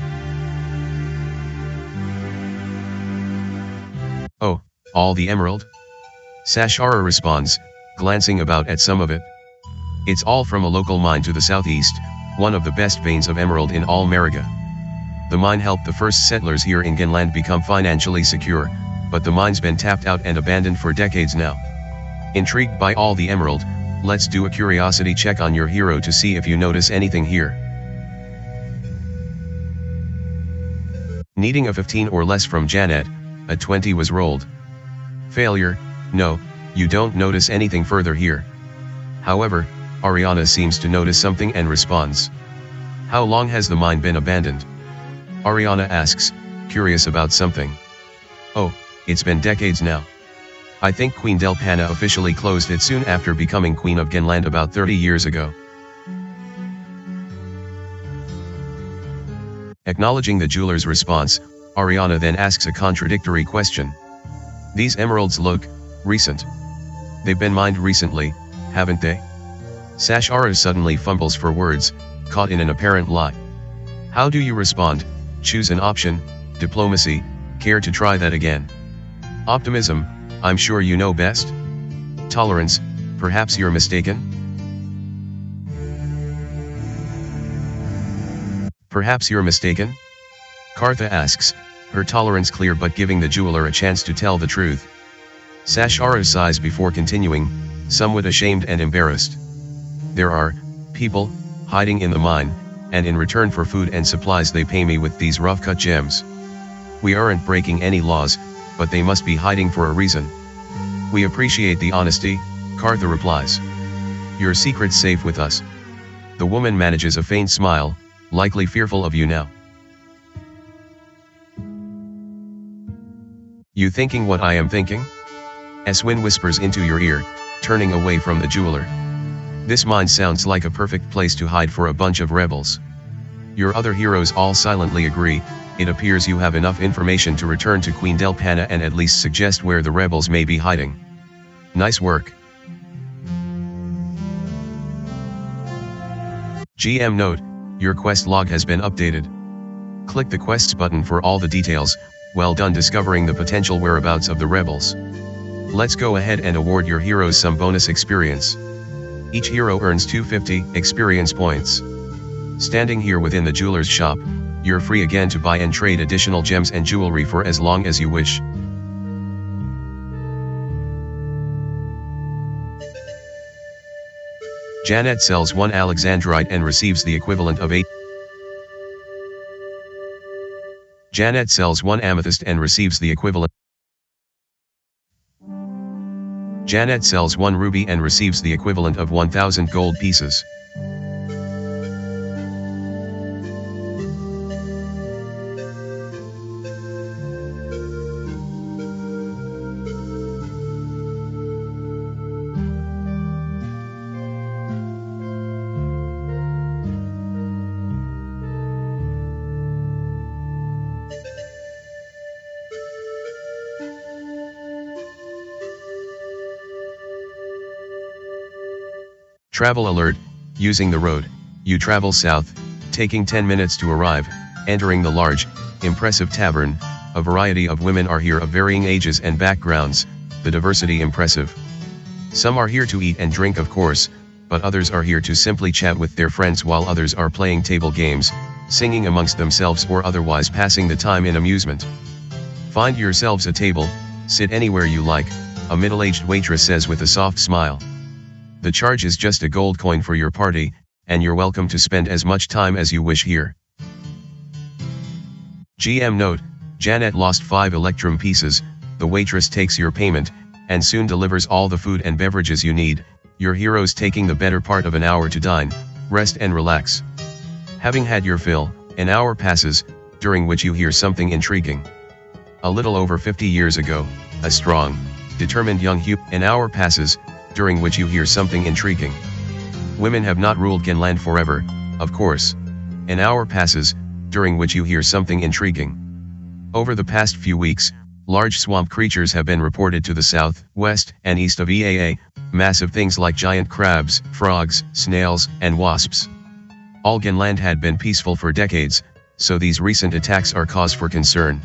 "Oh, all the emerald?" Sashara responds, glancing about at some of it. "It's all from a local mine to the southeast, one of the best veins of emerald in all Mariga. The mine helped the first settlers here in Ginland become financially secure, but the mine's been tapped out and abandoned for decades now. Intrigued by all the emerald, let's do a curiosity check on your hero to see if you notice anything here." Needing a 15 or less from Janet, a 20 was rolled. Failure, no, you don't notice anything further here. However, Ariana seems to notice something and responds. "How long has the mine been abandoned?" Ariana asks, curious about something. "Oh, it's been decades now. I think Queen Delphanna officially closed it soon after becoming Queen of Ginland about 30 years ago." Acknowledging the jeweler's response, Ariana then asks a contradictory question. "These emeralds look recent. They've been mined recently, haven't they?" Sashara suddenly fumbles for words, caught in an apparent lie. "How do you respond? Choose an option: diplomacy, care to try that again? Optimism, I'm sure you know best? Tolerance, perhaps you're mistaken? Perhaps you're mistaken?" Kartha asks, her tolerance clear but giving the jeweler a chance to tell the truth. Sashara sighs before continuing, somewhat ashamed and embarrassed. "There are people hiding in the mine, and in return for food and supplies they pay me with these rough-cut gems. We aren't breaking any laws, but they must be hiding for a reason." "We appreciate the honesty," Kartha replies. "Your secret's safe with us." The woman manages a faint smile, likely fearful of you now. "You thinking what I am thinking?" Eswin whispers into your ear, turning away from the jeweler. "This mine sounds like a perfect place to hide for a bunch of rebels." Your other heroes all silently agree. It appears you have enough information to return to Queen Delphanna and at least suggest where the rebels may be hiding. Nice work. GM note: your quest log has been updated. Click the quests button for all the details. Well done discovering the potential whereabouts of the rebels. Let's go ahead and award your heroes some bonus experience. Each hero earns 250 experience points. Standing here within the jeweler's shop, you're free again to buy and trade additional gems and jewelry for as long as you wish. Janet sells 1 alexandrite and receives the equivalent of 8. Janet sells 1 amethyst and receives the equivalent. Janet sells 1 ruby and receives the equivalent of 1,000 gold pieces. Travel alert: using the road, you travel south, taking 10 minutes to arrive, entering the large, impressive tavern. A variety of women are here of varying ages and backgrounds, the diversity impressive. Some are here to eat and drink of course, but others are here to simply chat with their friends while others are playing table games, singing amongst themselves or otherwise passing the time in amusement. Find yourselves a table, Sit anywhere you like, a middle-aged waitress says with a soft smile. The charge is just a gold coin for your party, and you're welcome to spend as much time as you wish here. GM note, Janet lost 5 electrum pieces. The waitress takes your payment, and soon delivers all the food and beverages you need. Your hero's taking the better part of an hour to dine, rest and relax. Having had your fill, an hour passes, during which you hear something intriguing. A little over 50 years ago, a strong, determined young an hour passes, during which you hear something intriguing. Women have not ruled Genland forever, of course. An hour passes, during which you hear something intriguing. Over the past few weeks, large swamp creatures have been reported to the south, west, and east of EAA, massive things like giant crabs, frogs, snails, and wasps. All Genland had been peaceful for decades, so these recent attacks are cause for concern.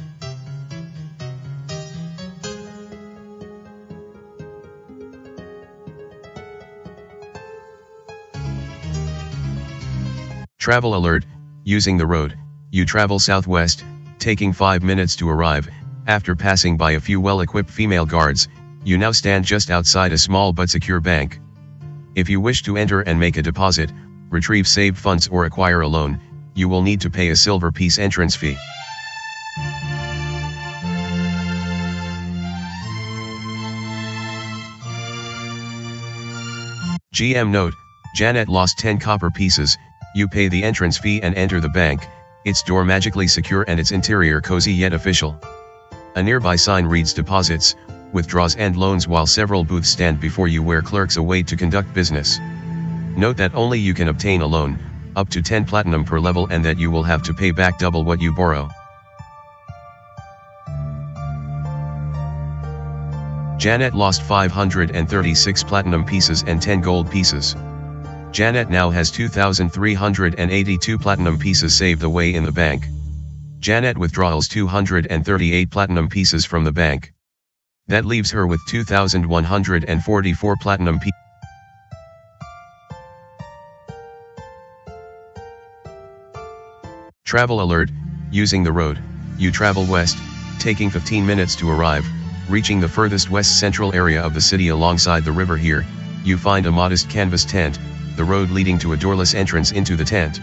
Travel alert, using the road, you travel southwest, taking 5 minutes to arrive. After passing by a few well-equipped female guards, you now stand just outside a small but secure bank. If you wish to enter and make a deposit, retrieve saved funds or acquire a loan, you will need to pay a silver piece entrance fee. GM note, Janet lost 10 copper pieces. You pay the entrance fee and enter the bank. Its door magically secure and its interior cozy yet official. A nearby sign reads deposits, withdraws and loans, while several booths stand before you where clerks await to conduct business. Note that only you can obtain a loan, up to 10 platinum per level, and that you will have to pay back double what you borrow. Janet lost 536 platinum pieces and 10 gold pieces. Janet now has 2,382 platinum pieces saved away in the bank. Janet withdraws 238 platinum pieces from the bank. That leaves her with 2,144 platinum pieces. Travel alert, using the road, you travel west, taking 15 minutes to arrive, reaching the furthest west central area of the city alongside the river. Here, you find a modest canvas tent, the road leading to a doorless entrance into the tent.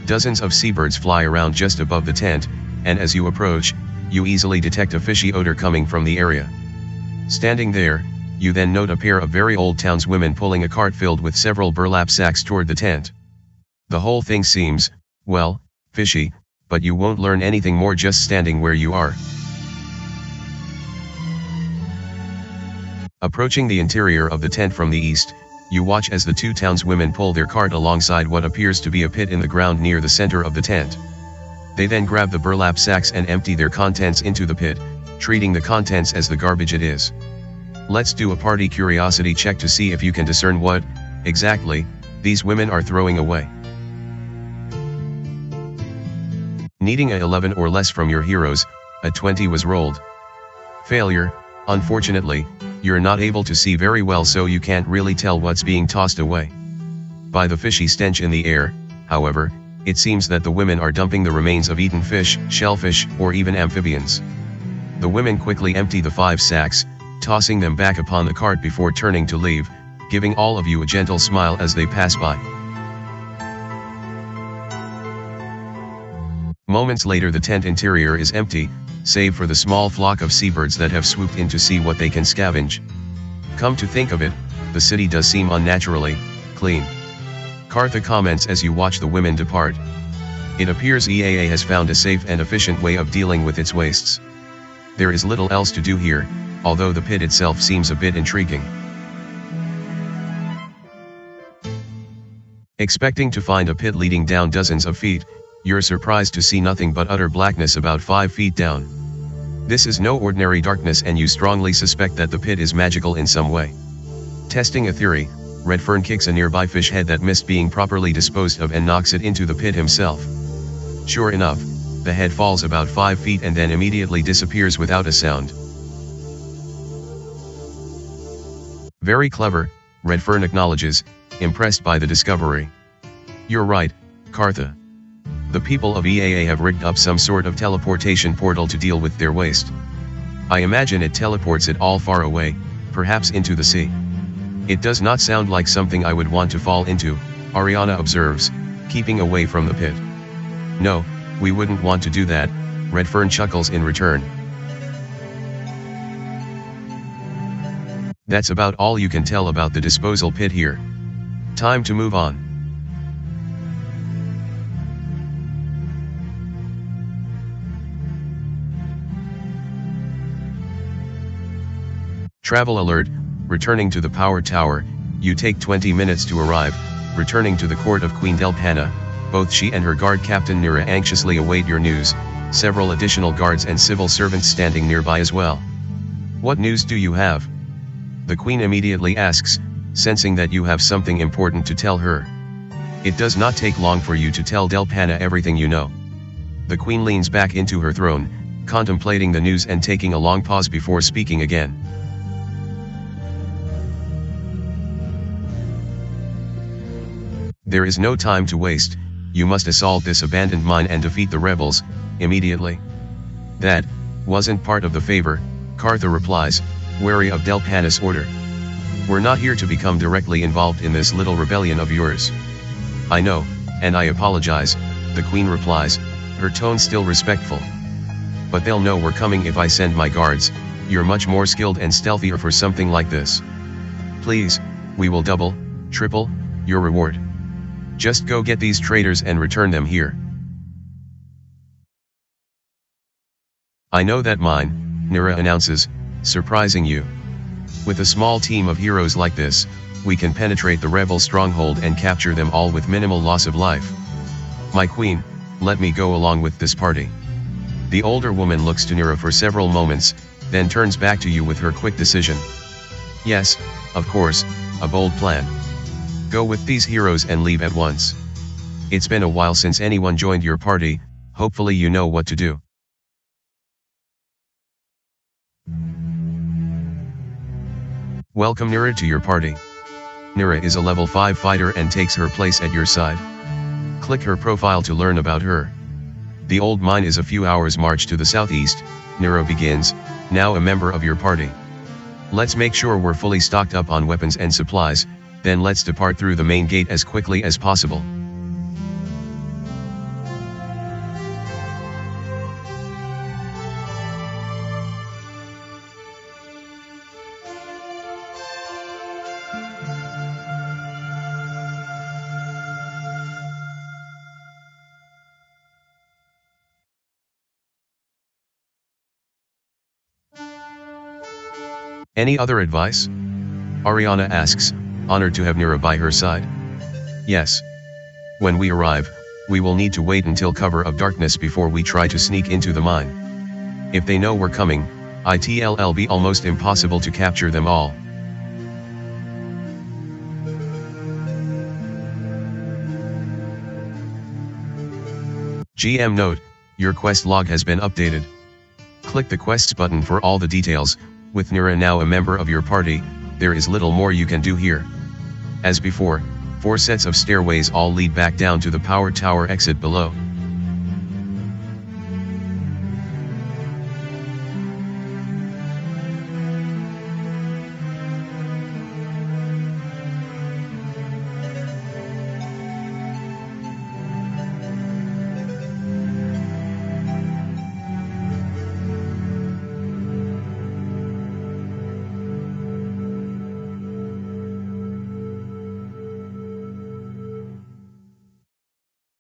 Dozens of seabirds fly around just above the tent, and as you approach, you easily detect a fishy odor coming from the area. Standing there, you then note a pair of very old townswomen pulling a cart filled with several burlap sacks toward the tent. The whole thing seems, well, fishy, but you won't learn anything more just standing where you are. Approaching the interior of the tent from the east, you watch as the 2 townswomen pull their cart alongside what appears to be a pit in the ground near the center of the tent. They then grab the burlap sacks and empty their contents into the pit, treating the contents as the garbage it is. Let's do a party curiosity check to see if you can discern what, exactly, these women are throwing away. Needing a 11 or less from your heroes, a 20 was rolled. Failure, unfortunately, you're not able to see very well, so you can't really tell what's being tossed away. By the fishy stench in the air, however, it seems that the women are dumping the remains of eaten fish, shellfish, or even amphibians. The women quickly empty the 5 sacks, tossing them back upon the cart before turning to leave, giving all of you a gentle smile as they pass by. Moments later, the tent interior is empty, save for the small flock of seabirds that have swooped in to see what they can scavenge. Come to think of it, the city does seem unnaturally clean. Kartha comments as you watch the women depart. It appears EAA has found a safe and efficient way of dealing with its wastes. There is little else to do here, although the pit itself seems a bit intriguing. Expecting to find a pit leading down dozens of feet, you're surprised to see nothing but utter blackness about 5 feet down. This is no ordinary darkness, and you strongly suspect that the pit is magical in some way. Testing a theory, Redfern kicks a nearby fish head that missed being properly disposed of and knocks it into the pit himself. Sure enough, the head falls about 5 feet and then immediately disappears without a sound. Very clever, Redfern acknowledges, impressed by the discovery. You're right, Kartha. The people of EAA have rigged up some sort of teleportation portal to deal with their waste. I imagine it teleports it all far away, perhaps into the sea. It does not sound like something I would want to fall into, Ariana observes, keeping away from the pit. No, we wouldn't want to do that, Redfern chuckles in return. That's about all you can tell about the disposal pit here. Time to move on. Travel alert, returning to the power tower, you take 20 minutes to arrive, returning to the court of Queen Delphanna, both she and her guard captain Nira anxiously await your news, several additional guards and civil servants standing nearby as well. What news do you have? The queen immediately asks, sensing that you have something important to tell her. It does not take long for you to tell Delphanna everything you know. The queen leans back into her throne, contemplating the news and taking a long pause before speaking again. There is no time to waste, you must assault this abandoned mine and defeat the rebels, immediately. That wasn't part of the favor, Cartha replies, wary of Delphanna's order. We're not here to become directly involved in this little rebellion of yours. I know, and I apologize, the queen replies, her tone still respectful. But they'll know we're coming if I send my guards, you're much more skilled and stealthier for something like this. Please, we will double, triple, your reward. Just go get these traitors and return them here. I know that mine, Nira announces, surprising you. With a small team of heroes like this, we can penetrate the rebel stronghold and capture them all with minimal loss of life. My queen, let me go along with this party. The older woman looks to Nira for several moments, then turns back to you with her quick decision. Yes, of course, a bold plan. Go with these heroes and leave at once. It's been a while since anyone joined your party, hopefully you know what to do. Welcome Nira to your party. Nira is a level 5 fighter and takes her place at your side. Click her profile to learn about her. The old mine is a few hours march to the southeast, Nira begins, now a member of your party. Let's make sure we're fully stocked up on weapons and supplies, then let's depart through the main gate as quickly as possible. Any other advice? Ariana asks, honored to have Nira by her side. Yes. When we arrive, we will need to wait until cover of darkness before we try to sneak into the mine. If they know we're coming, it'll be almost impossible to capture them all. GM note, your quest log has been updated. Click the quests button for all the details. With Nira now a member of your party, there is little more you can do here. As before, 4 sets of stairways all lead back down to the power tower exit below.